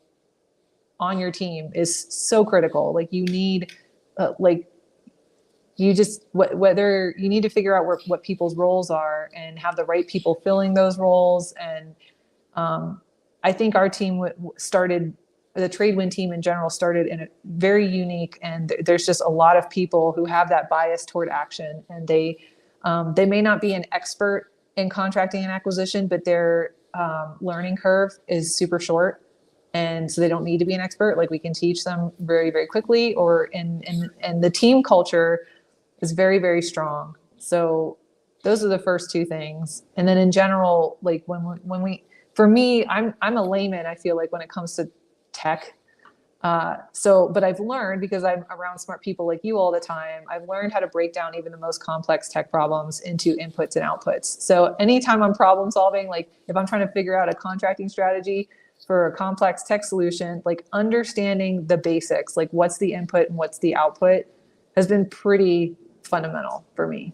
on your team is so critical. Like you need, whether you need to figure out what people's roles are and have the right people filling those roles. And I think our team started, the Tradewind team in general started in a very unique, and there's just a lot of people who have that bias toward action, and they may not be an expert in contracting and acquisition, but their learning curve is super short. And so they don't need to be an expert. Like we can teach them very, very quickly, and the team culture is very, very strong. So those are the first two things. And then in general, like for me, I'm a layman, I feel like, when it comes to tech. But I've learned, because I'm around smart people like you all the time, I've learned how to break down even the most complex tech problems into inputs and outputs. So anytime I'm problem solving, like if I'm trying to figure out a contracting strategy for a complex tech solution, like understanding the basics, like what's the input and what's the output, has been pretty fundamental for me.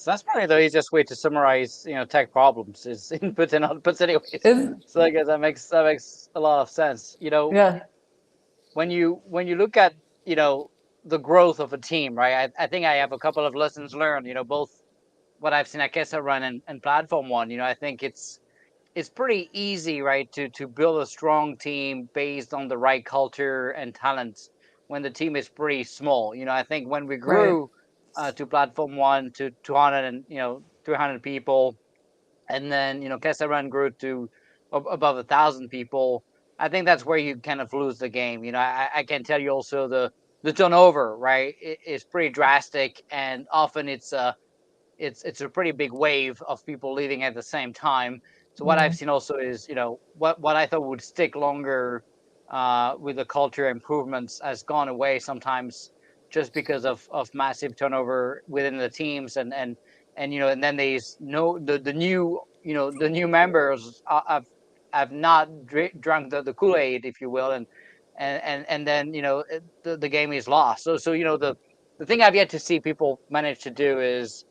That's probably the easiest way to summarize, tech problems is inputs and outputs, anyways. So I guess that makes a lot of sense. Yeah. When you look at the growth of a team, right? I think I have a couple of lessons learned. Both what I've seen at Kesa Run and Platform One. I think it's pretty easy, right, to build a strong team based on the right culture and talent when the team is pretty small. I think when we grew to Platform One to 200 and 300 people, and then Kesa Run grew to above 1,000 people. I think that's where you kind of lose the game. I can tell you also the turnover, right, is pretty drastic, and often it's a pretty big wave of people leaving at the same time. So what I've seen also is, what I thought would stick longer with the culture improvements has gone away sometimes, just because of massive turnover within the teams, and and then there's the new the new members have not drunk the Kool-Aid, if you will, and then the game is lost. So the thing I've yet to see people manage to do is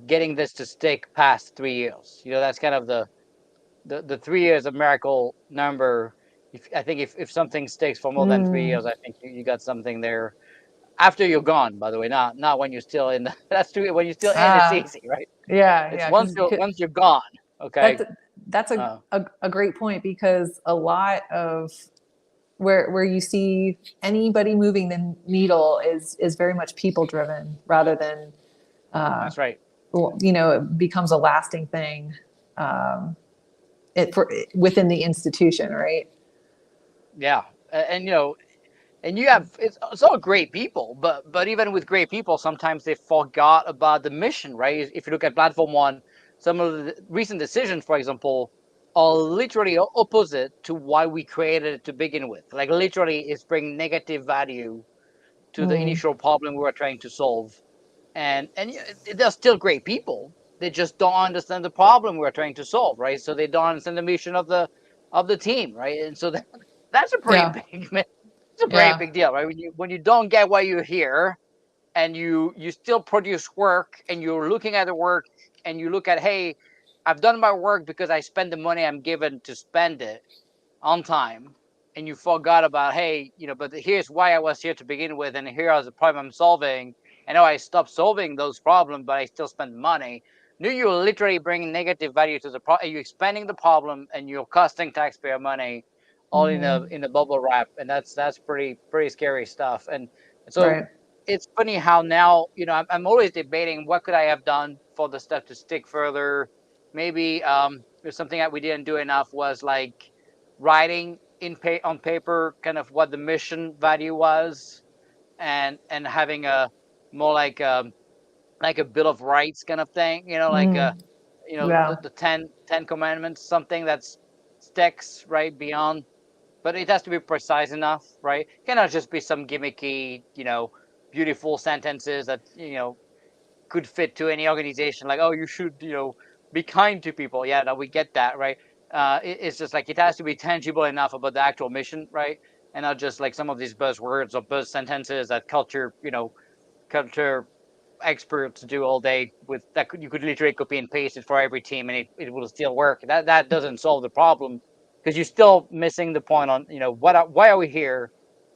getting this to stick past 3 years. That's kind of the 3 years a miracle number. I think if something sticks for more than 3 years, I think you got something there. After you're gone, by the way, not when you're still in. That's true. When you're still in, it's easy, right? It's Yeah. once you're gone. Okay. That's a great point, because a lot of where you see anybody moving the needle is very much people driven, rather than That's right. It becomes a lasting thing within the institution, right? Yeah, and and you have it's all great people, but even with great people, sometimes they forgot about the mission, right? If you look at Platform One, some of the recent decisions, for example, are literally opposite to why we created it to begin with. Like literally, it's bring negative value to the Mm, initial problem we were trying to solve, and they're still great people. They just don't understand the problem we're trying to solve, right? So they don't understand the mission of the team, right? And so that's a pretty yeah, big it's a pretty yeah, big deal, right? When you don't get why you're here, and you still produce work, and you're looking at the work, and you look at, hey, I've done my work because I spend the money I'm given to spend it on time, and you forgot about, hey, but here's why I was here to begin with, and here are the problem I'm solving. I know I stopped solving those problems, but I still spend money. No, you're literally bringing negative value to the problem. You're expanding the problem, and you're costing taxpayer money, all in mm-hmm. a bubble wrap, and that's pretty scary stuff. And so Right. it's funny how now, I'm always debating what could I have done for the stuff to stick further. Maybe there's something that we didn't do enough was like writing on paper kind of what the mission value was, and having a more like a bill of rights kind of thing, like Mm, yeah. the ten commandments, something that's sticks right beyond, but it has to be precise enough, right? It cannot just be some gimmicky, beautiful sentences that could fit to any organization, like, oh, you should be kind to people. Yeah, no, we get that, right? It's just like it has to be tangible enough about the actual mission, right? And not just like some of these buzzwords or buzz sentences that culture experts do all day with that. You could literally copy and paste it for every team, and it will still work. That doesn't solve the problem, because you're still missing the point on why are we here,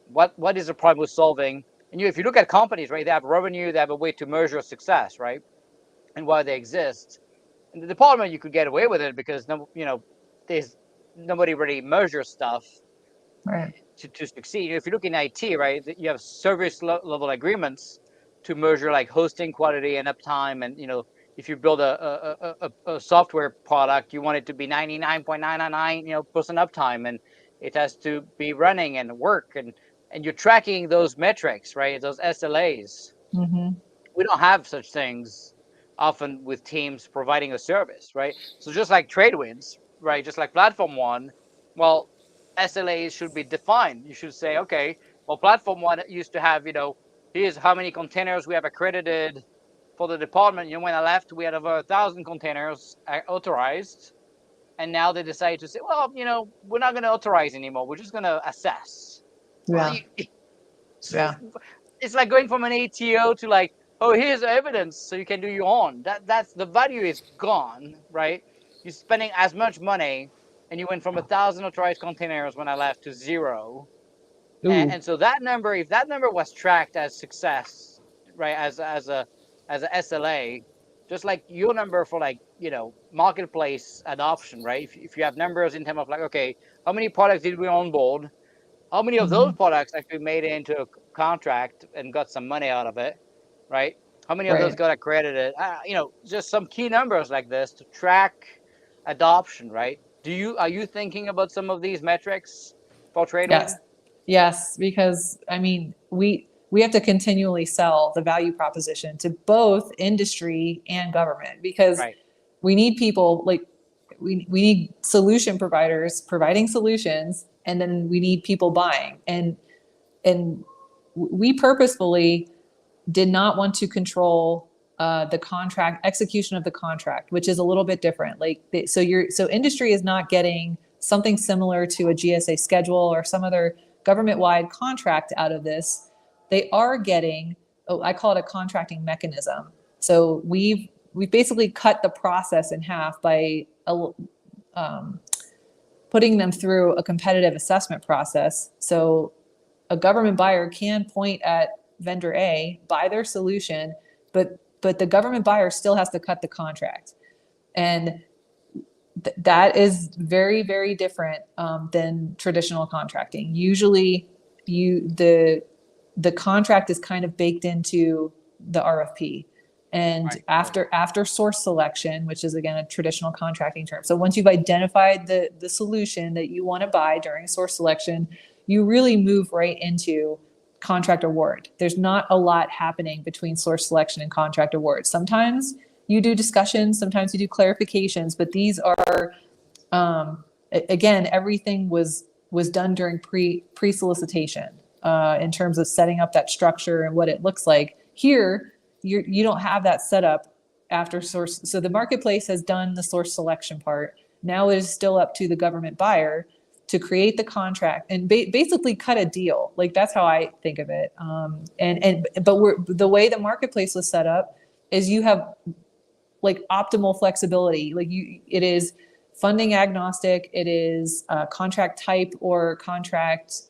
what is the problem we're solving. And if you look at companies, right, they have revenue, they have a way to measure success, right, and why they exist. And the problem is you could get away with it because there's nobody really measures stuff Right. to succeed. If you look in IT, right, you have service level agreements to measure like hosting quality and uptime, and if you build a software product, you want it to be 99.999% uptime, and it has to be running and work, and you're tracking those metrics, right? Those SLAs. Mm-hmm. We don't have such things often with teams providing a service, right? So just like Tradewinds, right? Just like Platform One, well, SLAs should be defined. You should say, okay, well, Platform One used to have, here's how many containers we have accredited for the department. When I left, we had over 1,000 containers authorized. And now they decided to say, well, we're not going to authorize anymore. We're just going to assess. Well, Yeah. Yeah. it's like going from an ATO to like, oh, here's evidence so you can do your own. That's the value is gone, right? You're spending as much money, and you went from 1,000 authorized containers when I left to 0. Ooh. And so that number, if that number was tracked as success, right, as a SLA, just like your number for like marketplace adoption, right? If you have numbers in terms of like, okay, how many products did we onboard? How many of those Mm-hmm. products actually made it into a contract and got some money out of it, right? How many of those Right. got accredited? Just some key numbers like this to track adoption, right? Are you thinking about some of these metrics for Tradewind? Yes. Yes, because I mean, we have to continually sell the value proposition to both industry and government, because Right. we need people like we need solution providers providing solutions, and then we need people buying. And we purposefully did not want to control the contract execution of the contract, which is a little bit different. Like so industry is not getting something similar to a GSA schedule or some other government-wide contract out of this. They are getting, oh, I call it a contracting mechanism. So we've basically cut the process in half by putting them through a competitive assessment process. So a government buyer can point at vendor A, buy their solution, but the government buyer still has to cut the contract. And that is very, very different than traditional contracting. Usually the contract is kind of baked into the RFP. And after source selection, which is again a traditional contracting term. So once you've identified the solution that you want to buy during source selection, you really move right into contract award. There's not a lot happening between source selection and contract award. Sometimes you do discussions, sometimes you do clarifications, but these are again, everything was done during pre-solicitation in terms of setting up that structure and what it looks like. Here, you don't have that set up after source. So the marketplace has done the source selection part. Now it is still up to the government buyer to create the contract and basically cut a deal. Like that's how I think of it. But the way the marketplace was set up is you have like optimal flexibility. Like it is funding agnostic. It is contract type or contract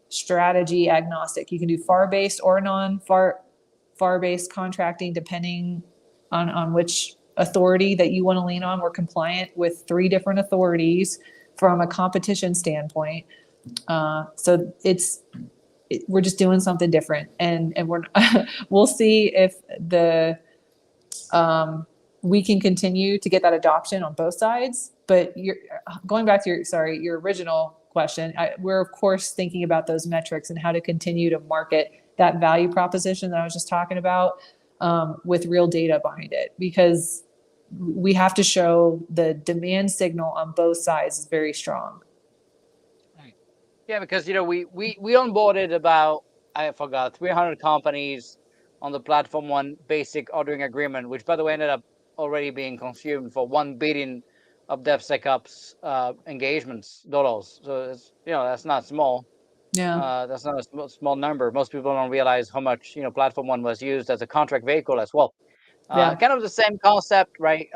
strategy agnostic. You can do FAR-based or non-FAR-based contracting depending on which authority that you want to lean on. We're compliant with 3 different authorities from a competition standpoint. So we're just doing something different, and we'll see if we can continue to get that adoption on both sides. But going back to your original question, we're of course thinking about those metrics and how to continue to market that value proposition that I was just talking about with real data behind it, because we have to show the demand signal on both sides is very strong. Yeah, because we onboarded about, I forgot, 300 companies on the Platform One basic ordering agreement, which by the way ended up already being consumed for $1 billion of DevSecOps engagements dollars. So it's that's not small. Yeah, that's not a small number. Most people don't realize how much Platform One was used as a contract vehicle as well. yeah, Kind of the same concept, right?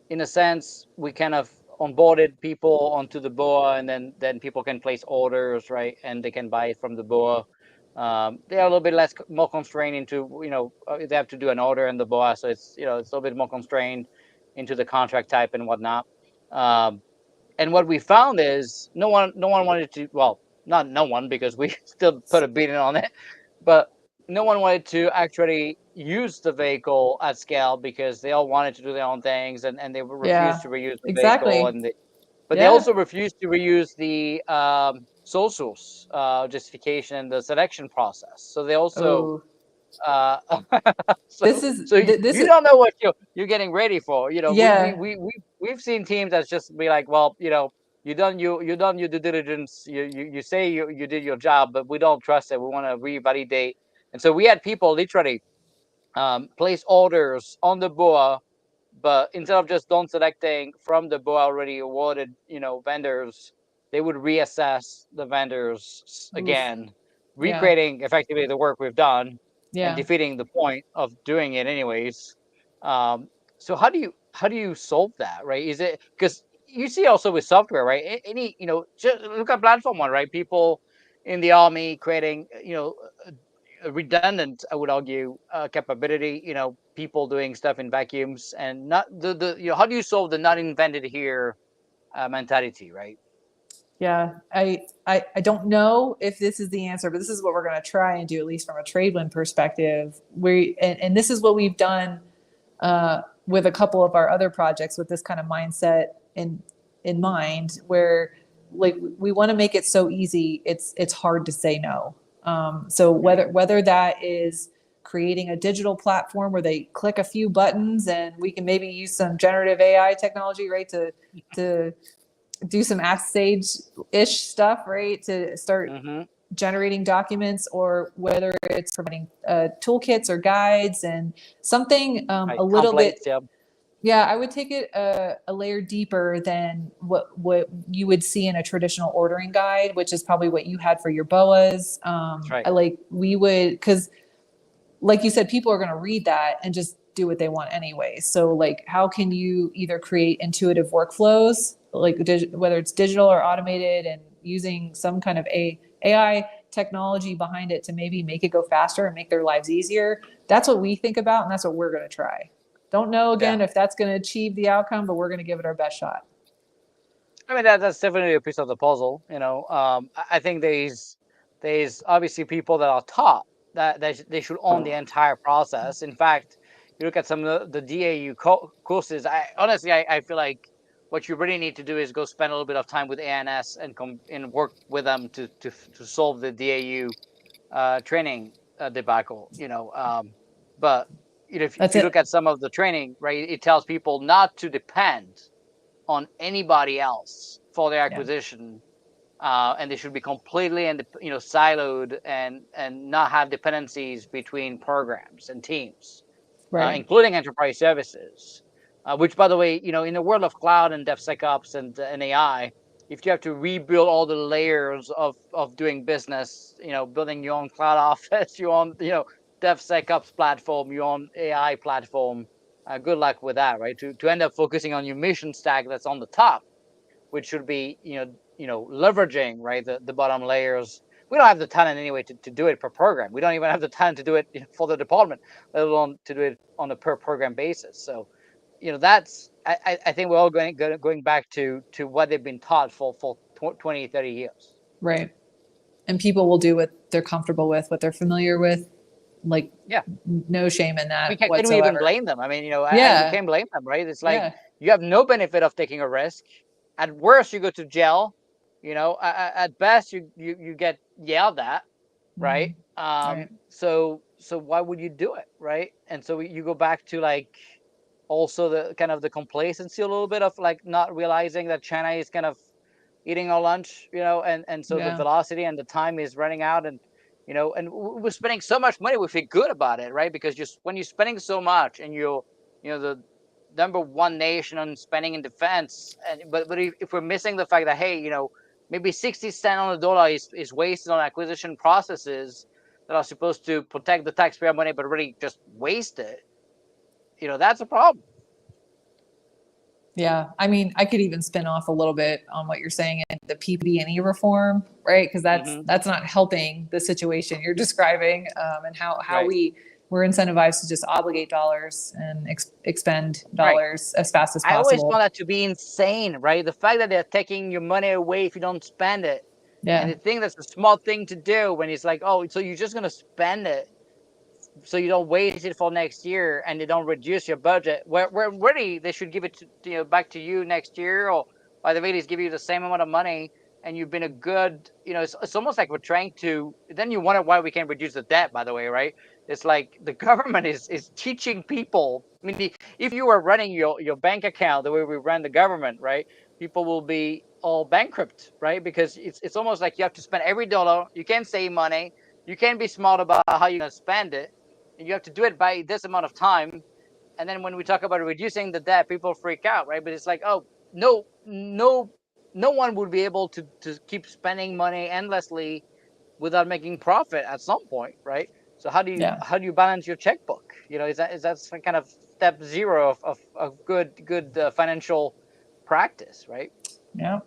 In a sense, we kind of onboarded people onto the BOA, and then people can place orders, right? And they can buy it from the BOA. They are a little bit more constrained into, they have to do an order in the BOA, so it's it's a little bit more constrained into the contract type and whatnot. And what we found is no one wanted to. Well, not no one, because we still put a beating on it, but no one wanted to actually use the vehicle at scale because they all wanted to do their own things, and they refused to reuse the vehicle, but they also refused to reuse the sole source justification and the selection process. So they also you don't know what you're getting ready for. We've seen teams that's just be like, well, you done your due diligence. You say you did your job, but we don't trust it. We want to revalidate. And so we had people literally place orders on the BOA, but instead of just down selecting from the BOA already awarded, vendors, they would reassess the vendors again, recreating effectively the work we've done and defeating the point of doing it anyways. So how do you solve that, right? Is it because you see also with software, right? Any, just look at Platform One, right? People in the army creating, redundant, I would argue, capability. People doing stuff in vacuums, and not the how do you solve the not invented here mentality, right? Yeah, I don't know if this is the answer, but this is what we're going to try and do, at least from a Tradewind perspective. And this is what we've done with a couple of our other projects with this kind of mindset in mind, where like we want to make it so easy, it's hard to say no. So whether that is creating a digital platform where they click a few buttons and we can maybe use some generative AI technology, right, to do some Ask Sage-ish stuff, right, to start generating documents, or whether it's providing toolkits or guides and something a little bit. Yeah, I would take it a layer deeper than what you would see in a traditional ordering guide, which is probably what you had for your BOAs. We would, because like you said, people are going to read that and just do what they want anyway. So like, how can you either create intuitive workflows, like whether it's digital or automated, and using some kind of AI technology behind it to maybe make it go faster and make their lives easier? That's what we think about, and that's what we're going to try. Don't know again if that's going to achieve the outcome, but we're going to give it our best shot. I mean, that's definitely a piece of the puzzle. I think there's obviously people that are taught that they should own the entire process. In fact, you look at some of the DAU courses. I feel like what you really need to do is go spend a little bit of time with ANS and work with them to solve the DAU training debacle. But if That's you it. look at some of the training, right, it tells people not to depend on anybody else for their acquisition, and they should be completely siloed and not have dependencies between programs and teams, Right. including enterprise services. Which, by the way, in the world of cloud and DevSecOps and AI, if you have to rebuild all the layers of doing business, building your own cloud office, your own DevSecOps platform, your own AI platform, good luck with that, right? To end up focusing on your mission stack that's on the top, which should be leveraging, right, the bottom layers. We don't have the talent anyway to do it per program. We don't even have the talent to do it for the department, let alone to do it on a per program basis. So that's I think we're all going back to what they've been taught for 20, 30 years. Right. And people will do what they're comfortable with, what they're familiar with. Like, no shame in that Can whatsoever. we even blame them? I mean, you can't blame them, right? It's like you have no benefit of taking a risk. At worst, you go to jail. At best, you get yelled at, right? Right. So why would you do it, right? And so you go back to like also the kind of the complacency a little bit of like not realizing that China is kind of eating our lunch, and so the velocity and the time is running out, and and we're spending so much money, we feel good about it, right? Because just when you're spending so much and you're the number one nation on spending in defense, but if we're missing the fact that, hey, maybe 60 cents on the dollar is wasted on acquisition processes that are supposed to protect the taxpayer money, but really just waste it, that's a problem. Yeah, I mean, I could even spin off a little bit on what you're saying in the PP&E reform, right? Because that's not helping the situation you're describing, and how we're incentivized to just obligate dollars and expend dollars as fast as possible. I always found that to be insane, right? The fact that they're taking your money away if you don't spend it, and they think that's a smart thing to do when it's like, oh, so you're just gonna spend it so you don't waste it for next year and they don't reduce your budget. Where really they should give it to, back to you next year, or by the way, give you the same amount of money, and you've been a good, it's almost like we're trying to, then you wonder why we can't reduce the debt, by the way, right? It's like the government is teaching people. I mean, if you were running your bank account the way we run the government, right, people will be all bankrupt, right? Because it's almost like you have to spend every dollar. You can't save money. You can't be smart about how you're going to spend it. And you have to do it by this amount of time. And then when we talk about reducing the debt, people freak out, right? But it's like, oh, no one would be able to keep spending money endlessly without making profit at some point, right? So how do you balance your checkbook? Is that some kind of step zero of good financial practice, right? Yeah,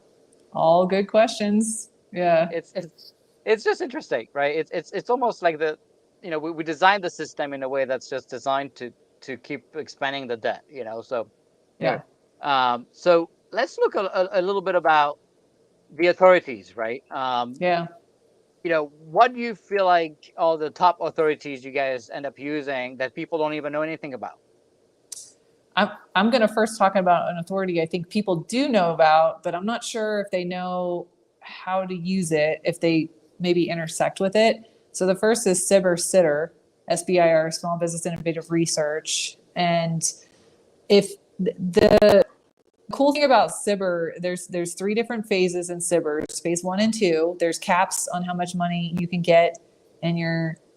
all good questions. Yeah, it's just interesting, right? It's almost like we designed the system in a way that's just designed to keep expanding the debt, so so let's look a little bit about the authorities, right? What do you feel like are the top authorities you guys end up using that people don't even know anything about? I'm going to first talk about an authority I think people do know about, but I'm not sure if they know how to use it, if they maybe intersect with it. So the first is SBIR, SBIR, Small Business Innovative Research. And if the cool thing about SBIR, there's 3 different phases in SBIR. Phase 1 and 2. There's caps on how much money you can get, and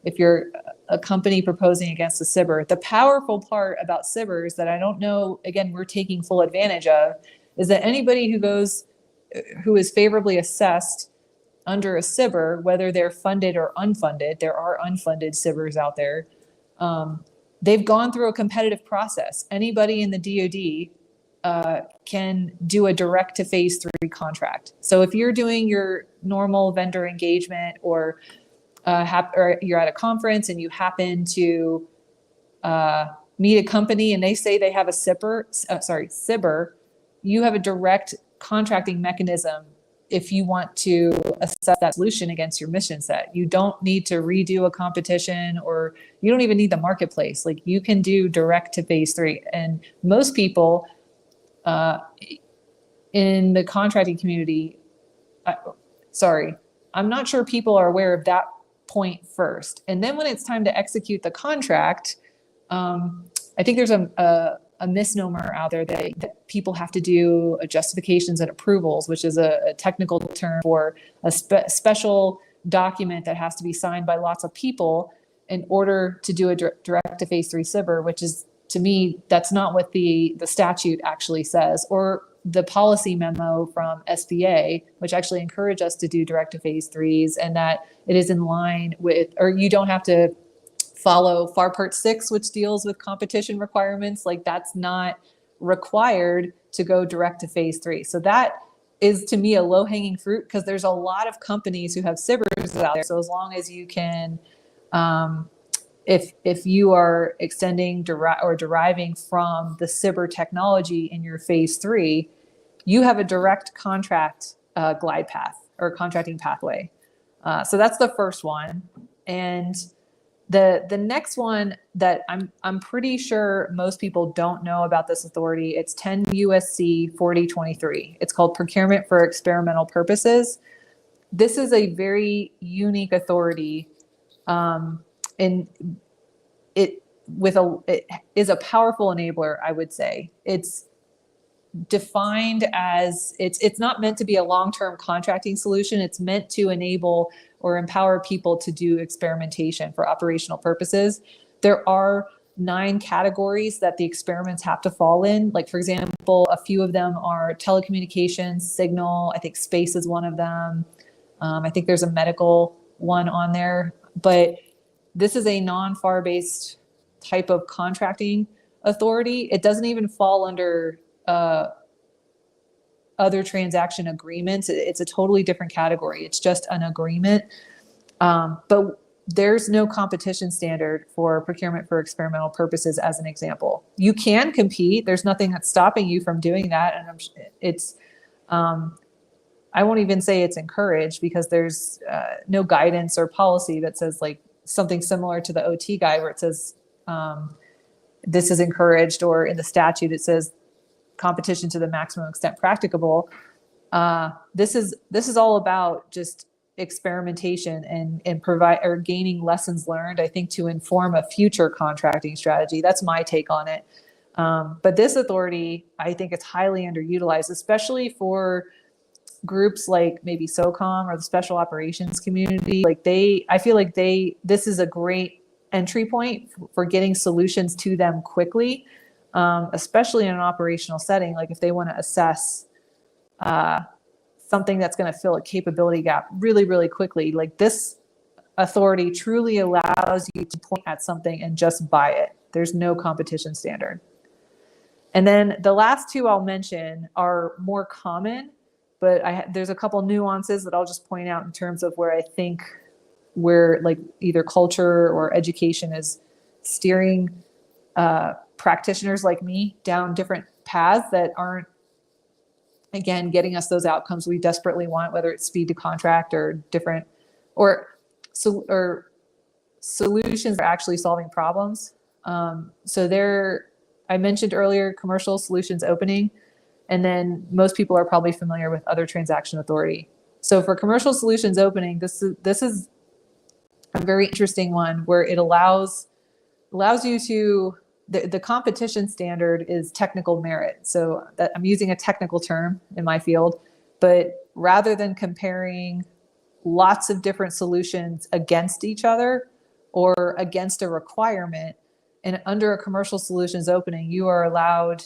if you're a company proposing against the SBIR. The powerful part about SBIR is that I don't know, again, we're taking full advantage of, is that anybody who is favorably assessed under a SBIR, whether they're funded or unfunded, there are unfunded SBIRs out there, they've gone through a competitive process. Anybody in the DoD can do a direct to phase 3 contract. So if you're doing your normal vendor engagement, or you're at a conference and you happen to meet a company and they say they have a SBIR, you have a direct contracting mechanism if you want to assess that solution against your mission set. You don't need to redo a competition, or you don't even need the marketplace. Like, you can do direct to phase 3. And most people in the contracting community, I'm not sure people are aware of that point first. And then when it's time to execute the contract, I think there's a misnomer out there that people have to do justifications and approvals, which is a technical term for a special document that has to be signed by lots of people in order to do a direct to phase 3 SBIR, which is, to me, that's not what the statute actually says, or the policy memo from SBA, which actually encourage us to do direct to phase 3s, and that it is in line with, or you don't have to follow FAR Part 6, which deals with competition requirements. Like, that's not required to go direct to phase 3. So that is, to me, a low-hanging fruit, because there's a lot of companies who have SBIRs out there. So as long as you can, if you are extending or deriving from the SBIR technology in your phase 3, you have a direct contract glide path or contracting pathway. So that's the first one. And the next one that I'm pretty sure most people don't know about this authority, it's 10 USC 4023. It's called Procurement for Experimental Purposes. This is a very unique authority, and it is a powerful enabler, I would say. It's defined as, it's not meant to be a long-term contracting solution. It's meant to enable or empower people to do experimentation for operational purposes. There are 9 categories that the experiments have to fall in. Like, for example, a few of them are telecommunications, signal. I think space is one of them. I think there's a medical one on there. But this is a non-FAR based type of contracting authority. It doesn't even fall under other transaction agreements. It's a totally different category. It's just an agreement. But there's no competition standard for procurement for experimental purposes, as an example. You can compete. There's nothing that's stopping you from doing that. And it's, I won't even say it's encouraged, because there's no guidance or policy that says, like, something similar to the OT guide where it says this is encouraged, or in the statute it says competition to the maximum extent practicable. This is all about just experimentation and provide or gaining lessons learned, I think, to inform a future contracting strategy. That's my take on it. But this authority, I think it's highly underutilized, especially for groups like maybe SOCOM or the special operations community. Like, I feel like this is a great entry point for getting solutions to them quickly, especially in an operational setting. Like, if they want to assess something that's going to fill a capability gap really, really quickly, like, this authority truly allows you to point at something and just buy it. There's no competition standard. And then the last 2 I'll mention are more common, but there's a couple nuances that I'll just point out in terms of where I think where, like, either culture or education is steering practitioners like me down different paths that aren't, again, getting us those outcomes we desperately want, whether it's speed to contract or different, or solutions are actually solving problems. So I mentioned earlier commercial solutions opening, and then most people are probably familiar with other transaction authority. So for commercial solutions opening, this is a very interesting one where it allows you to, the competition standard is technical merit. So that, I'm using a technical term in my field, but rather than comparing lots of different solutions against each other or against a requirement, and under a commercial solutions opening, you are allowed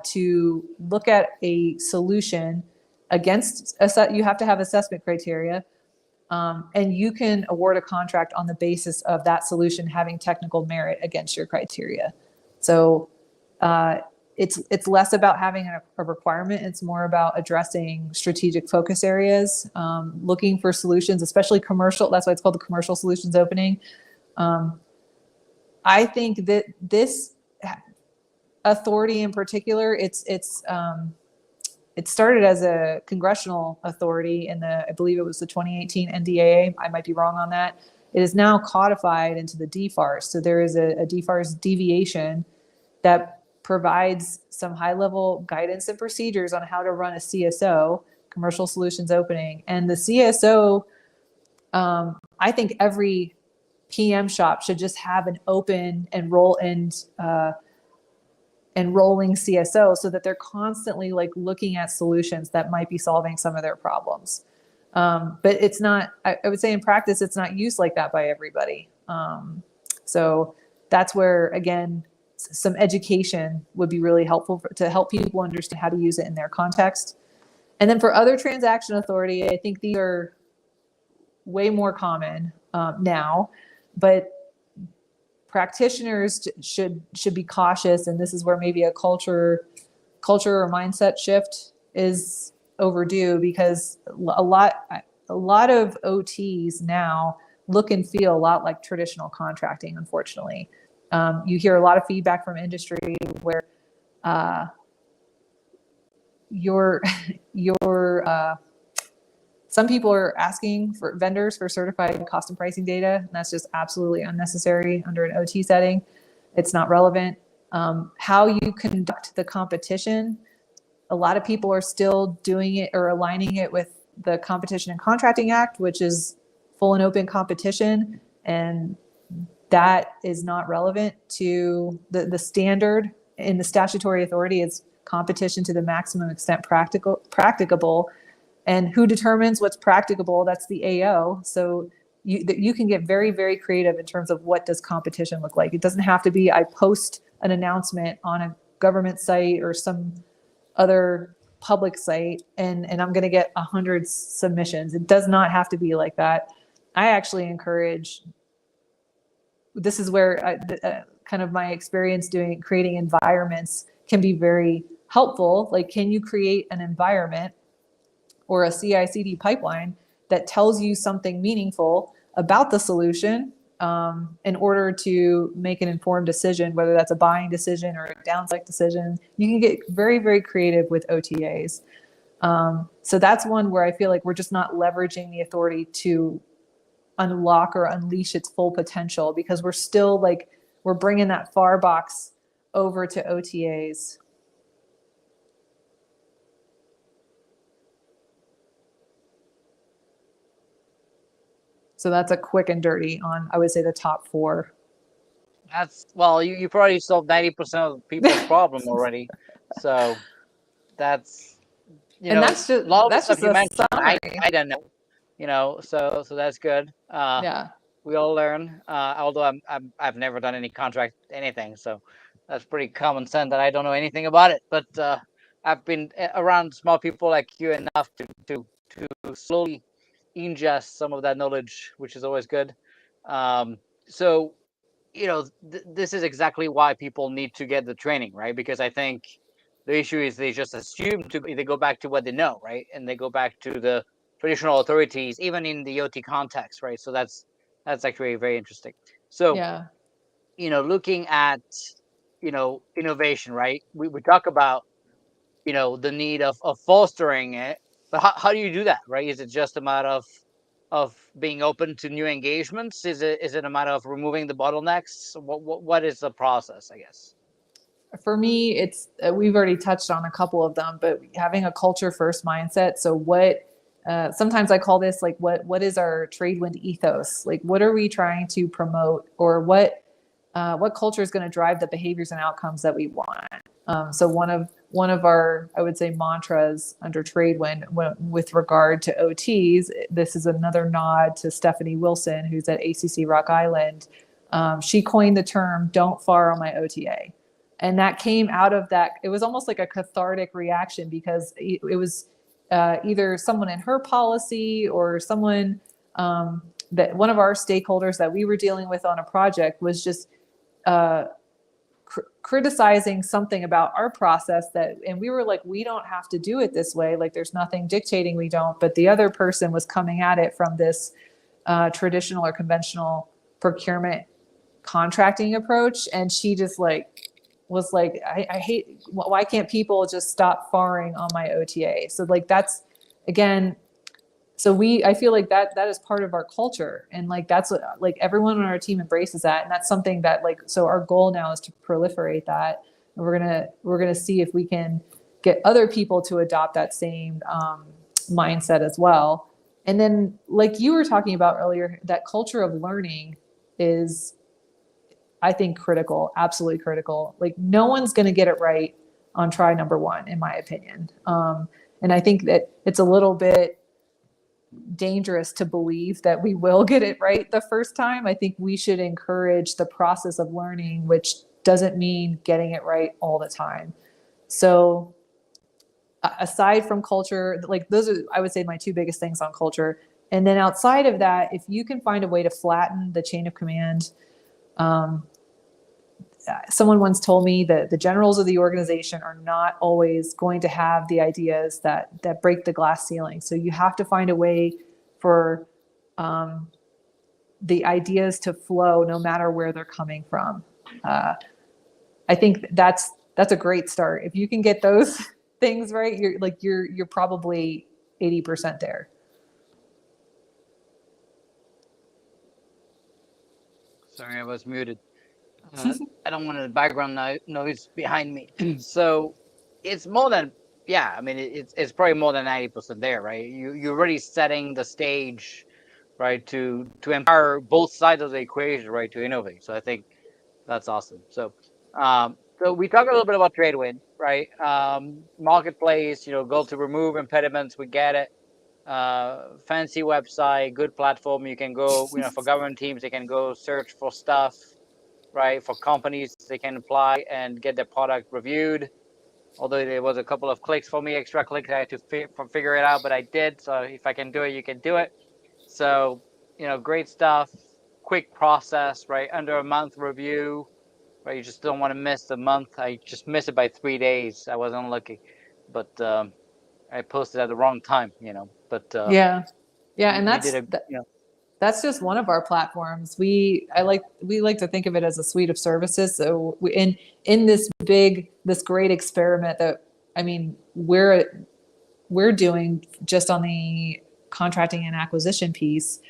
to look at a solution against, you have to have assessment criteria, and you can award a contract on the basis of that solution having technical merit against your criteria. So it's less about having a requirement. It's more about addressing strategic focus areas, looking for solutions, especially commercial. That's why it's called the commercial solutions opening. I think that this authority in particular, it's it started as a congressional authority in I believe it was the 2018 NDAA. I might be wrong on that. It is now codified into the DFARS. So there is a DFARS deviation that provides some high-level guidance and procedures on how to run a CSO, commercial solutions opening. And the CSO, I think every PM shop should just have an open and rolling CSO so that they're constantly like looking at solutions that might be solving some of their problems. But it's not, I would say in practice, it's not used like that by everybody. So that's where, again, some education would be really helpful to help people understand how to use it in their context. And then for other transaction authority, I think these are way more common now, but practitioners should be cautious. And this is where maybe a culture or mindset shift is overdue, because a lot of OTs now look and feel a lot like traditional contracting, unfortunately. You hear a lot of feedback from industry where some people are asking for vendors for certified cost and pricing data, and that's just absolutely unnecessary under an OT setting. It's not relevant. How you conduct the competition, a lot of people are still doing it or aligning it with the Competition and Contracting Act, which is full and open competition, and that is not relevant to the standard in the statutory authority. Is competition to the maximum extent practicable. And who determines what's practicable? That's the AO. So you can get very, very creative in terms of what does competition look like. It doesn't have to be I post an announcement on a government site or some other public site and I'm going to get 100 submissions. It does not have to be like that. I actually encourage, this is where kind of my experience creating environments can be very helpful. Like, can you create an environment or a CI/CD pipeline that tells you something meaningful about the solution in order to make an informed decision, whether that's a buying decision or a downselect decision? You can get very, very creative with OTAs. So that's one where I feel like we're just not leveraging the authority to unlock or unleash its full potential, because we're still like, we're bringing that FAR box over to OTAs. So that's a quick and dirty on, I would say, the top 4. That's, well, you probably solved 90% of people's problem already. So that's, and that's just, a lot of that's stuff just you a mentioned, summary. I don't know, so that's good. Yeah. We all learn, although I've never done any contract anything, so that's pretty common sense that I don't know anything about it. But I've been around smart people like you enough to slowly ingest some of that knowledge, which is always good. So this is exactly why people need to get the training, right? Because I think the issue is they just assume they go back to what they know, right? And they go back to the traditional authorities, even in the OT context, right? So that's actually very interesting. So, yeah. Looking at, innovation, right? We talk about, the need of fostering it, but how do you do that, right? Is it just a matter of being open to new engagements? Is it a matter of removing the bottlenecks? What is the process, I guess? For me, it's we've already touched on a couple of them, but having a culture first mindset. So what sometimes I call this like what is our Tradewind ethos? Like, what are we trying to promote, or what culture is going to drive the behaviors and outcomes that we want? So one of our, I would say, mantras under Tradewind with regard to OTs, this is another nod to Stephanie Wilson, who's at ACC Rock Island. She coined the term "Don't FAR on my OTA." And that came out of that. It was almost like a cathartic reaction, because it was either someone in her policy or someone that one of our stakeholders that we were dealing with on a project was just criticizing something about our process and we were like, we don't have to do it this way. Like, there's nothing dictating we don't. But the other person was coming at it from this traditional or conventional procurement contracting approach. And she just like was like, I hate, why can't people just stop firing on my OTA? So like, that's, again, so I feel like that is part of our culture. And like, that's what, like, everyone on our team embraces that. And that's something that, like, so our goal now is to proliferate that. And we're going to see if we can get other people to adopt that same mindset as well. And then, like you were talking about earlier, that culture of learning is, I think, critical, absolutely critical. Like, no one's going to get it right on try number one, in my opinion. And I think that it's a little bit dangerous to believe that we will get it right the first time. I think we should encourage the process of learning, which doesn't mean getting it right all the time. So aside from culture, like, those are, I would say, my two biggest things on culture. And then outside of that, if you can find a way to flatten the chain of command, someone once told me that the generals of the organization are not always going to have the ideas that break the glass ceiling. So you have to find a way for the ideas to flow no matter where they're coming from. I think that's a great start. If you can get those things right, you're probably 80% there. Sorry, I was muted. I don't want the background noise behind me. So it's more than, I mean, it's probably more than 90% there, right? You're already setting the stage, right, to empower both sides of the equation, right, to innovate. So I think that's awesome. So so we talked a little bit about Tradewind, right? Marketplace, goal to remove impediments. We get it. Fancy website, good platform. You can go, for government teams, they can go search for stuff, right? For companies, they can apply and get their product reviewed. Although there was a couple of clicks for me, extra clicks, I had to figure it out, but I did. So if I can do it, you can do it. So, great stuff, quick process, right? Under a month review, right? You just don't want to miss the month. I just missed it by 3 days. I was unlucky, but I posted at the wrong time, but yeah. And that's just one of our platforms. We like to think of it as a suite of services. So in this great experiment that, I mean, we're doing just on the contracting and acquisition piece.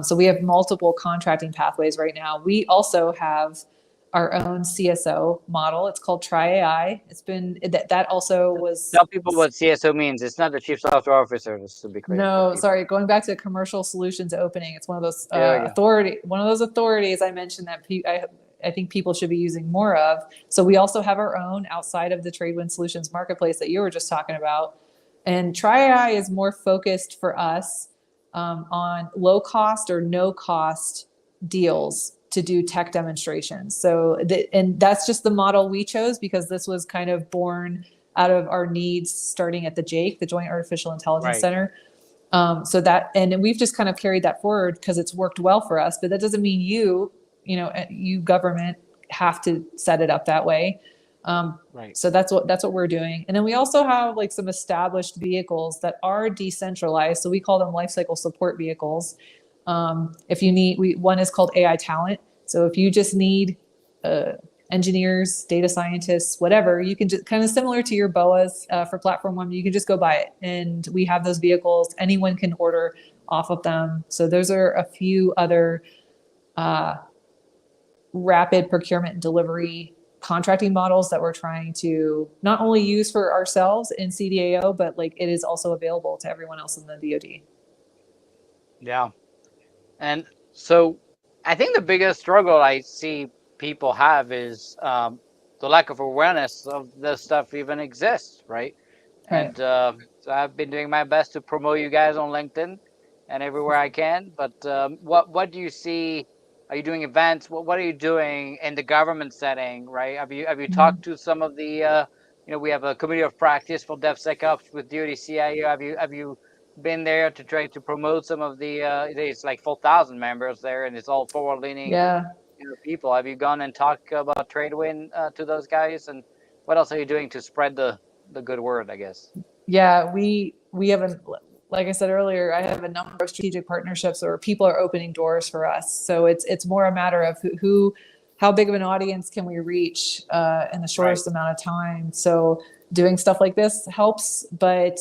So we have multiple contracting pathways right now. We also have our own CSO model. It's called Try AI. It's been that also was. Tell people what CSO means. It's not the Chief Software Officer, just to be clear. No, sorry. Going back to commercial solutions opening, it's one of those authorities I mentioned that I think people should be using more of. So we also have our own outside of the Tradewind Solutions marketplace that you were just talking about. And Try AI is more focused for us on low cost or no cost deals to do tech demonstrations. So and that's just the model we chose because this was kind of born out of our needs starting at the JAIC, the Joint Artificial Intelligence Center. So that, and we've just kind of carried that forward because it's worked well for us, but that doesn't mean you government have to set it up that way. So that's what we're doing. And then we also have like some established vehicles that are decentralized. So we call them lifecycle support vehicles. If you need, one is called AI talent. So if you just need engineers, data scientists, whatever, you can just kind of similar to your BOAs for Platform One, you can just go buy it. And we have those vehicles. Anyone can order off of them. So those are a few other rapid procurement and delivery contracting models that we're trying to not only use for ourselves in CDAO, but like it is also available to everyone else in the DoD. Yeah. And so I think the biggest struggle I see people have is the lack of awareness of this stuff even exists, right? And so I've been doing my best to promote you guys on LinkedIn and everywhere I can. But what do you see? Are you doing events? What are you doing in the government setting, right? Have you talked to some of the we have a committee of practice for DevSecOps with DoD CIO. Have you been there to try to promote some of the it's like 4,000 members there, and it's all forward-leaning people. Have you gone and talked about Tradewind to those guys, and what else are you doing to spread the good word, I guess? Yeah, we have like I said earlier, I have a number of strategic partnerships where people are opening doors for us. So it's more a matter of who how big of an audience can we reach in the shortest amount of time? So doing stuff like this helps, but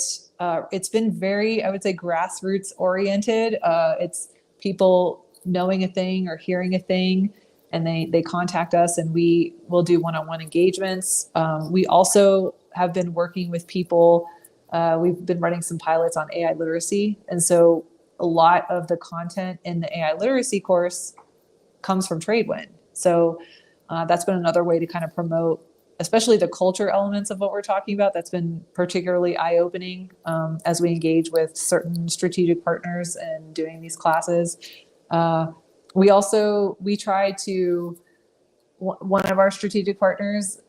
it's been very, I would say, grassroots oriented. It's people knowing a thing or hearing a thing, and they contact us, and we will do one-on-one engagements. We also have been working with people. We've been running some pilots on AI literacy, and so a lot of the content in the AI literacy course comes from Tradewind. So that's been another way to kind of promote, especially the culture elements of what we're talking about. That's been particularly eye-opening as we engage with certain strategic partners and doing these classes. We try to, one of our strategic partners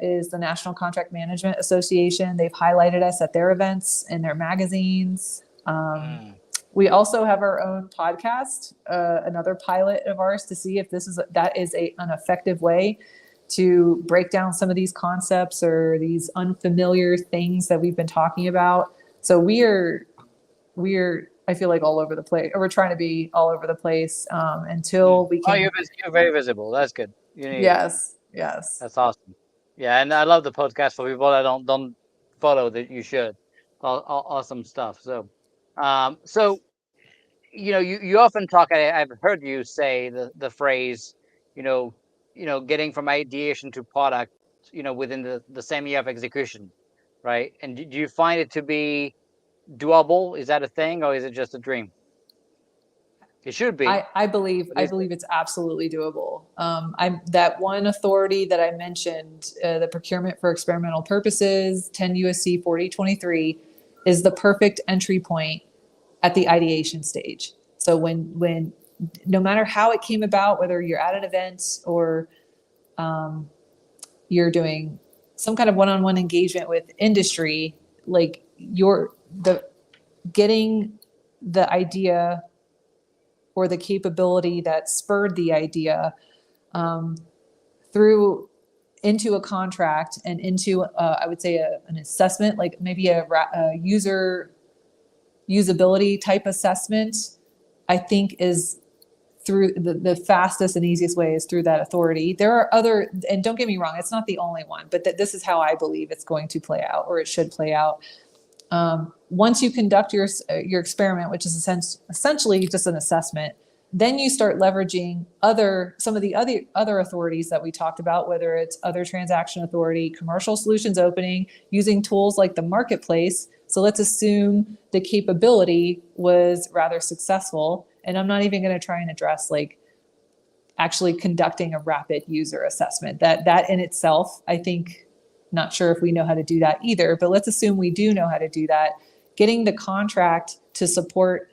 is the National Contract Management Association. They've highlighted us at their events in their magazines. We also have our own podcast, another pilot of ours, to see if that is an effective way to break down some of these concepts or these unfamiliar things that we've been talking about. So we're I feel like all over the place, or we're trying to be all over the place until we can. Oh, you're very visible. That's good. Yes. That's awesome. Yeah, and I love the podcast. For people that don't follow, that you should. Awesome stuff. So, you often talk. I've heard you say the phrase, getting from ideation to product, within the same year of execution, right? And do you find it to be doable? Is that a thing, or is it just a dream? It should be. I believe it's absolutely doable. That one authority that I mentioned, the procurement for experimental purposes, 10 USC 4023, is the perfect entry point at the ideation stage. So when no matter how it came about, whether you're at an event or you're doing some kind of one-on-one engagement with industry, like getting the idea or the capability that spurred the idea through into a contract and into I would say an assessment, like maybe a user usability type assessment, I think is through the fastest and easiest way is through that authority. There are other, and don't get me wrong, it's not the only one, but this is how I believe it's going to play out, or it should play out. Once you conduct your experiment, which is essentially just an assessment, then you start leveraging some of the other authorities that we talked about, whether it's other transaction authority, commercial solutions opening, using tools like the marketplace. So let's assume the capability was rather successful. And I'm not even going to try and address like actually conducting a rapid user assessment. That in itself, I think, not sure if we know how to do that either, but let's assume we do know how to do that. Getting the contract to support,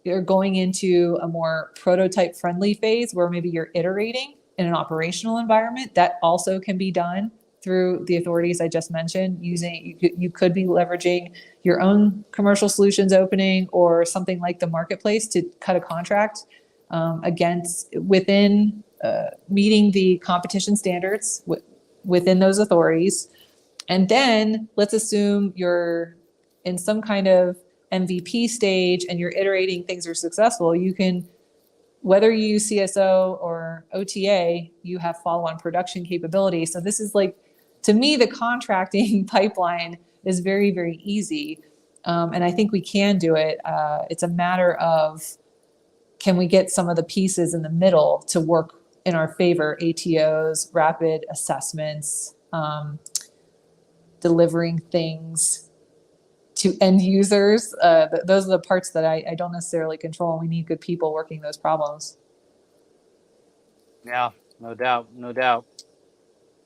you're going into a more prototype friendly phase where maybe you're iterating in an operational environment. That also can be done through the authorities I just mentioned. You could be leveraging your own commercial solutions opening or something like the marketplace to cut a contract within meeting the competition standards within those authorities. And then let's assume you're in some kind of MVP stage and you're iterating, things are successful. You can, whether you use CSO or OTA, you have follow-on production capability. So this is like, to me, the contracting pipeline is very, very easy. And I think we can do it. It's a matter of, can we get some of the pieces in the middle to work in our favor? ATOs, rapid assessments, delivering things to end users. Those are the parts that I don't necessarily control. We need good people working those problems. Yeah, no doubt.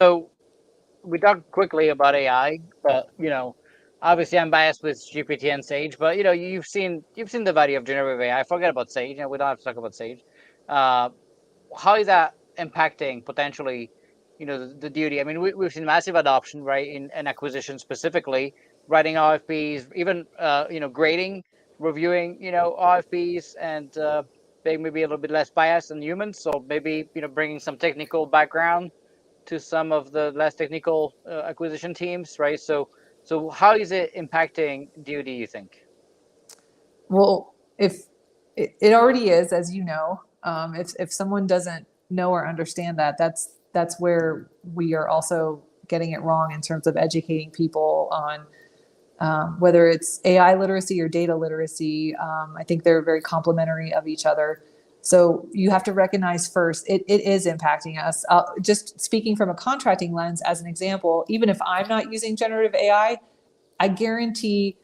So we talked quickly about AI, but obviously I'm biased with GPT and Sage, but you've seen the value of generative AI. Forget about Sage, we don't have to talk about Sage. How is that impacting potentially, the DoD? I mean, we've seen massive adoption, right, in acquisition specifically, writing RFPs, even grading, reviewing, RFPs, and being maybe a little bit less biased than humans. So maybe bringing some technical background to some of the less technical acquisition teams, right? So how is it impacting DoD, you think? Well, if it already is, as you know, if someone doesn't know or understand that, that's where we are also getting it wrong in terms of educating people on whether it's AI literacy or data literacy. I think they're very complementary of each other. So you have to recognize first, it is impacting us. Just speaking from a contracting lens, as an example, even if I'm not using generative AI, I guarantee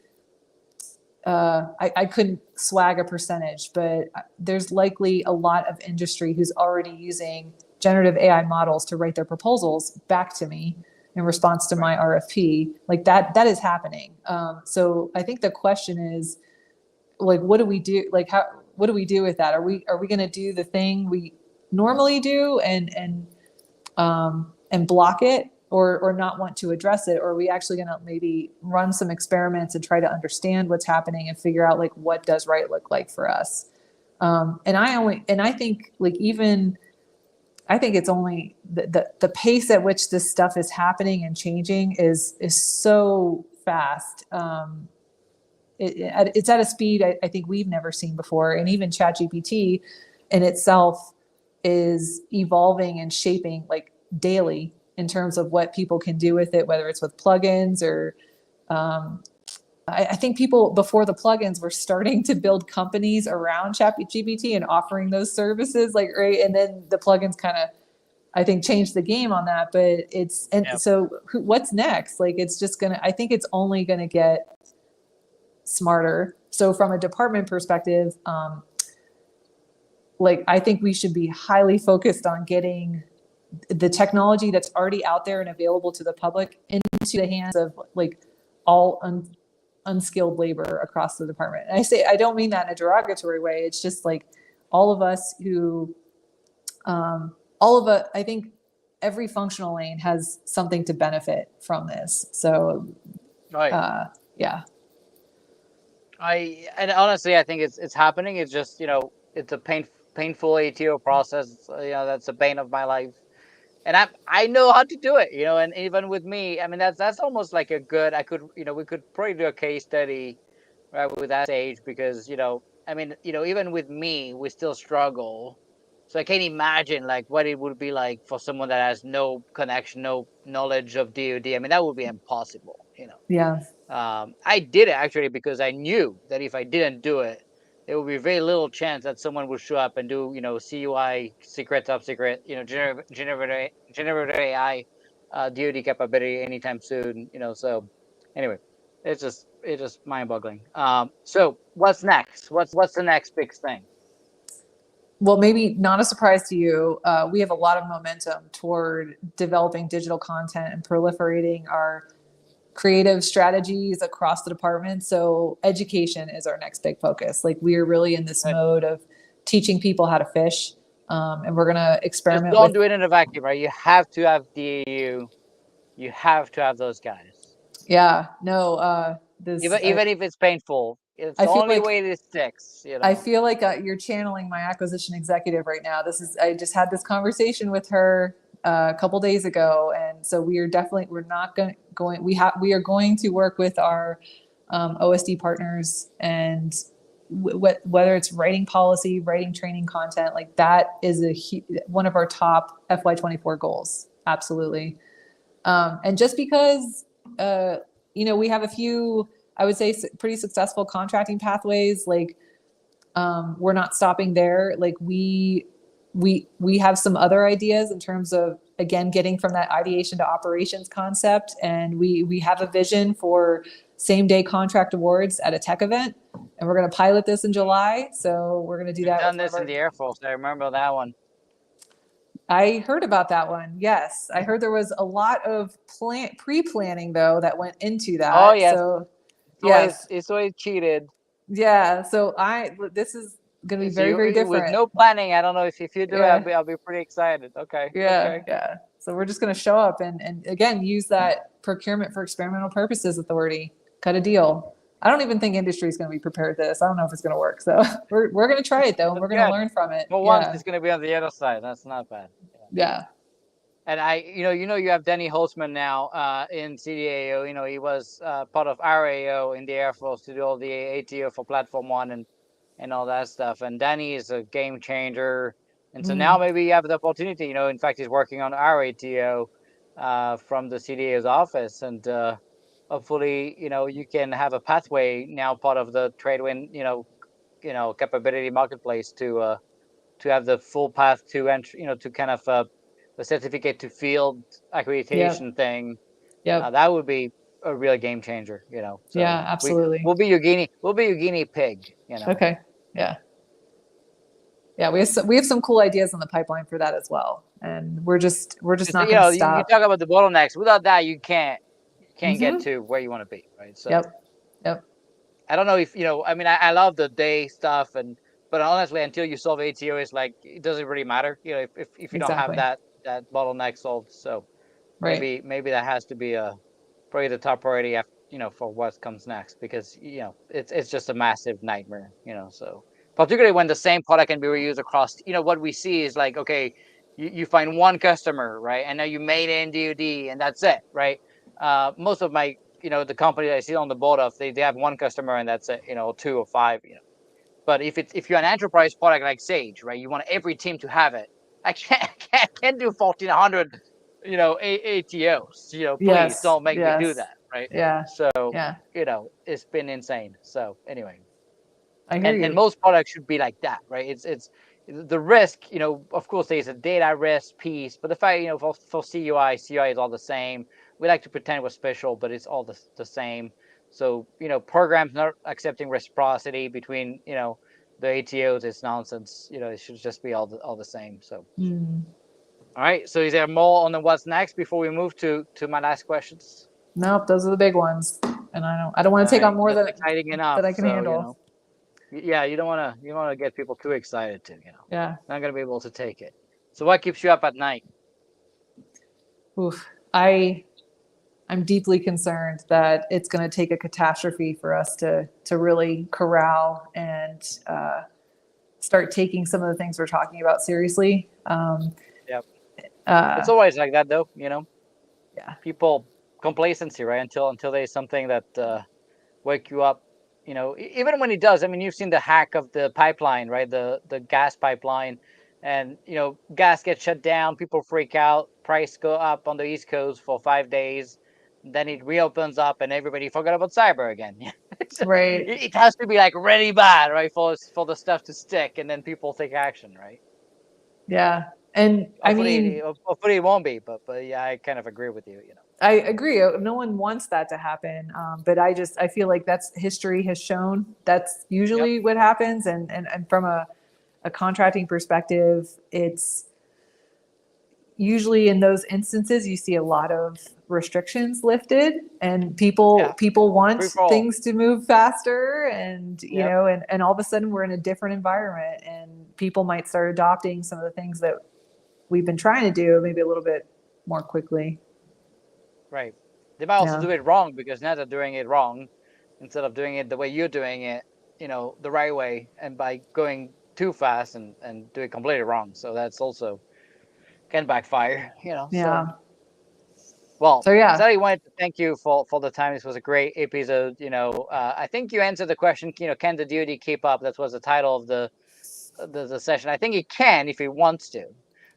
I couldn't swag a percentage, but there's likely a lot of industry who's already using generative AI models to write their proposals back to me in response to my RFP. Like that is happening. So I think the question is, like, what do we do? Like, what do we do with that? Are we going to do the thing we normally do and block it, or not want to address it? Or are we actually going to maybe run some experiments and try to understand what's happening and figure out, like, what does right look like for us? I think, like, even I think it's only the pace at which this stuff is happening and changing is so fast. It's at a speed I think we've never seen before. And even ChatGPT in itself is evolving and shaping, like, daily, in terms of what people can do with it, whether it's with plugins or I think people before the plugins were starting to build companies around ChatGPT and offering those services, like, right. And then the plugins kind of, I think, changed the game on that. But so what's next? Like, it's just I think it's only gonna get smarter. So from a department perspective, like, I think we should be highly focused on getting the technology that's already out there and available to the public into the hands of, like, all unskilled labor across the department. And I don't mean that in a derogatory way. It's just like all of us who, I think every functional lane has something to benefit from this. So, yeah. And honestly, I think it's happening. It's just, it's a painful ATO process. That's a bane of my life. And I know how to do it, and even with me, I mean, that's almost like we could probably do a case study, right, with that stage, because, I mean, even with me, we still struggle. So I can't imagine, like, what it would be like for someone that has no connection, no knowledge of DoD. I mean, that would be impossible, Yeah. I did it actually because I knew that if I didn't do it, there would be very little chance that someone would show up and do, CUI, secret, top secret, generative AI, DoD capability anytime soon, So anyway, it's just mind-boggling. So what's next? What's the next big thing? Well, maybe not a surprise to you. We have a lot of momentum toward developing digital content and proliferating our creative strategies across the department. So education is our next big focus. Like, we are really in this mode of teaching people how to fish. And we're going to experiment. Just don't do it in a vacuum, right? You have to have DAU. You have to have those guys. Yeah, no, even if it's painful, it's the only way this sticks. I feel like you're channeling my acquisition executive right now. I just had this conversation with her a couple days ago, and so we are going to work with our OSD partners, and whether it's writing policy, writing training content, like, that is one of our top FY24 goals. Absolutely. And just because we have a few, I would say, pretty successful contracting pathways, like, we're not stopping there. Like, we have some other ideas in terms of, again, getting from that ideation to operations concept. And we have a vision for same day contract awards at a tech event, and we're going to pilot this in July. So we're going to do that. We've done this in the Air Force. I remember that one. I heard about that one. Yes. I heard there was a lot of pre-planning, though, that went into that. Oh, yes. So it's always cheated. Yeah. So this is going to be very, very different. With no planning. I don't know if you do it, I'll be pretty excited. Okay. Yeah. Okay. Yeah. So we're just going to show up and again, use that procurement for experimental purposes authority, cut a deal. I don't even think industry is going to be prepared for this. I don't know if it's going to work. So we're going to try it, though. And we're going to learn from it. Well, once it's going to be on the other side. That's not bad. Yeah. And you have Danny Holtzman now in CDAO. He was part of our AO in the Air Force to do all the ATO for Platform 1 and all that stuff. And Danny is a game changer. And so now maybe you have the opportunity, in fact, he's working on our ATO from the CDA's office. And hopefully, you can have a pathway now part of the Tradewind, capability marketplace to have the full path to entry, to kind of the certificate to field accreditation thing. Yep. That would be a real game changer, So Yeah, absolutely. we'll be your guinea pig, Okay. Yeah. Yeah, we have some cool ideas in the pipeline for that as well, and we're just not going to you stop. talk about the bottlenecks. Without that, you can't get to where you want to be, right? So Yep. I don't know if I mean, I love the day stuff, but honestly, until you solve ATO, it's like it doesn't really matter, if you don't have that bottleneck solved. So Right. maybe that has to be probably the top priority after, for what comes next, because it's just a massive nightmare, so particularly when the same product can be reused across, what we see is like, okay, you find one customer, right, and now you made it in DoD and that's it, right? Most of my, the companies I see on the board of, they have one customer and that's it, 2 or 5, but if you're an enterprise product like Sage, right, you want every team to have it. I can't do 1,400 ATOs, please don't make me do that, right? Yeah. So Yeah. it's been insane. So anyway, I hear you. and most products should be like that, right? It's the risk, of course there's a data risk piece, but the fact, for CUI is all the same. We like to pretend we're special, but it's all the same. So programs not accepting reciprocity between the ATOs is nonsense. It should just be all the same. So all right, so is there more on the what's next before we move to my last questions? Nope, those are the big ones, and I don't want to take on more than exciting enough, that I can handle. Yeah, you don't want to get people too excited too, Yeah. Not gonna be able to take it. So what keeps you up at night? Oof. I'm deeply concerned that it's going to take a catastrophe for us to really corral and start taking some of the things we're talking about seriously. Yep. It's always like that, though. Yeah. People complacency, right? Until there's something that wake you up. Even when it does. I mean, you've seen the hack of the pipeline, right? The gas pipeline, and gas gets shut down. People freak out. Price go up on the East Coast for 5 days. Then it reopens up, and everybody forgot about cyber again. Right. It has to be like really bad, right, for the stuff to stick, and then people take action, right? Yeah, and hopefully it won't be, but yeah, I kind of agree with you. I agree. No one wants that to happen, but I feel like history has shown that's usually what happens, and from a contracting perspective, it's usually in those instances you see a lot of restrictions lifted, and people want things to move faster, and and all of a sudden we're in a different environment, and people might start adopting some of the things that we've been trying to do maybe a little bit more quickly. Right. They might also do it wrong, because now they're doing it wrong instead of doing it the way you're doing it, the right way, and by going too fast and do it completely wrong. So that's also can backfire, Yeah. So, well, so yeah. Sally, wanted to thank you for the time. This was a great episode. I think you answered the question, can the DoD keep up? That was the title of the session. I think it can if it wants to.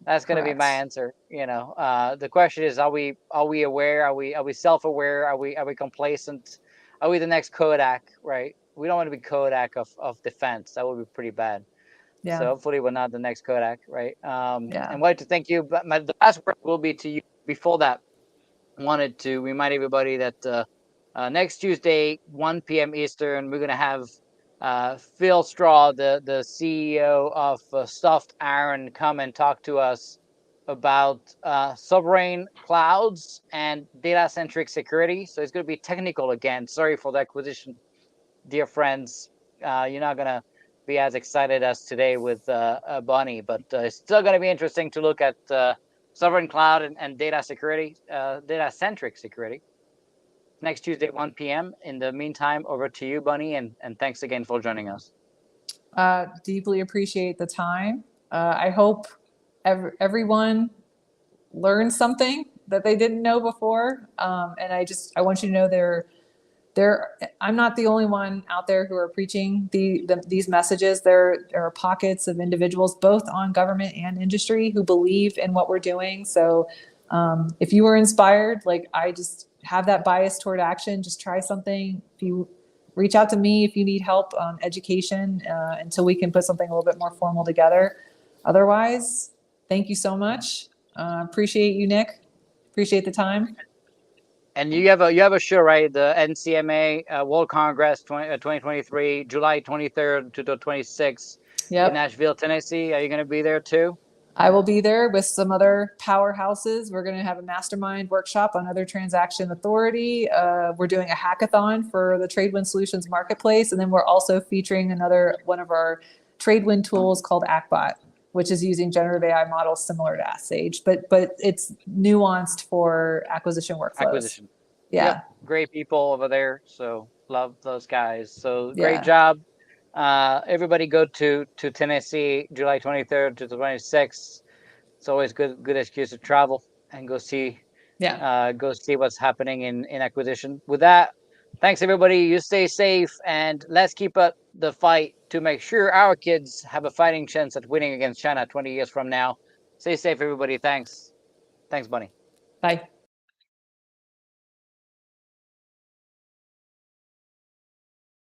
That's going to be my answer. The question is, are we aware? Are we self-aware? Are we complacent? Are we the next Kodak? Right? We don't want to be Kodak of defense. That would be pretty bad. Yeah. So hopefully we're not the next Kodak, right? And wanted to thank you. But the last word will be to you. Before that, wanted to remind everybody that next Tuesday, 1 p.m. Eastern, we're going to have Phil Straw, the CEO of Soft Iron, come and talk to us about sovereign clouds and data-centric security. So it's going to be technical again. Sorry for the acquisition, dear friends. You're not going to be as excited as today with Bonnie, but it's still going to be interesting to look at sovereign cloud and data security, data-centric security. Next Tuesday, 1 p.m. In the meantime, over to you, Bonnie, and thanks again for joining us. Deeply appreciate the time. I hope everyone learned something that they didn't know before, and I want you to know I'm not the only one out there who are preaching these messages. There are pockets of individuals, both on government and industry, who believe in what we're doing. So if you were inspired, like I just have that bias toward action, just try something. If you reach out to me if you need help on education until we can put something a little bit more formal together. Otherwise, thank you so much. Appreciate you, Nic. Appreciate the time. And you have a show, right? The NCMA World Congress 2023, July 23rd to the 26th in Yep. Nashville, Tennessee. Are you going to be there too? I will be there with some other powerhouses. We're going to have a mastermind workshop on other transaction authority. We're doing a hackathon for the Tradewind Solutions Marketplace. And then we're also featuring another one of our Tradewind tools called ActBot, which is using generative AI models similar to Ask Sage, but it's nuanced for acquisition workflows. Acquisition. Yeah. Yep. Great people over there. So love those guys. So great Yeah. job. Everybody go to Tennessee, July 23rd to the 26th. It's always good excuse to travel and go see what's happening in acquisition. With that, thanks everybody. You stay safe and let's keep up the fight to make sure our kids have a fighting chance at winning against China 20 years from now. Stay safe, everybody. Thanks, Bonnie. Bye.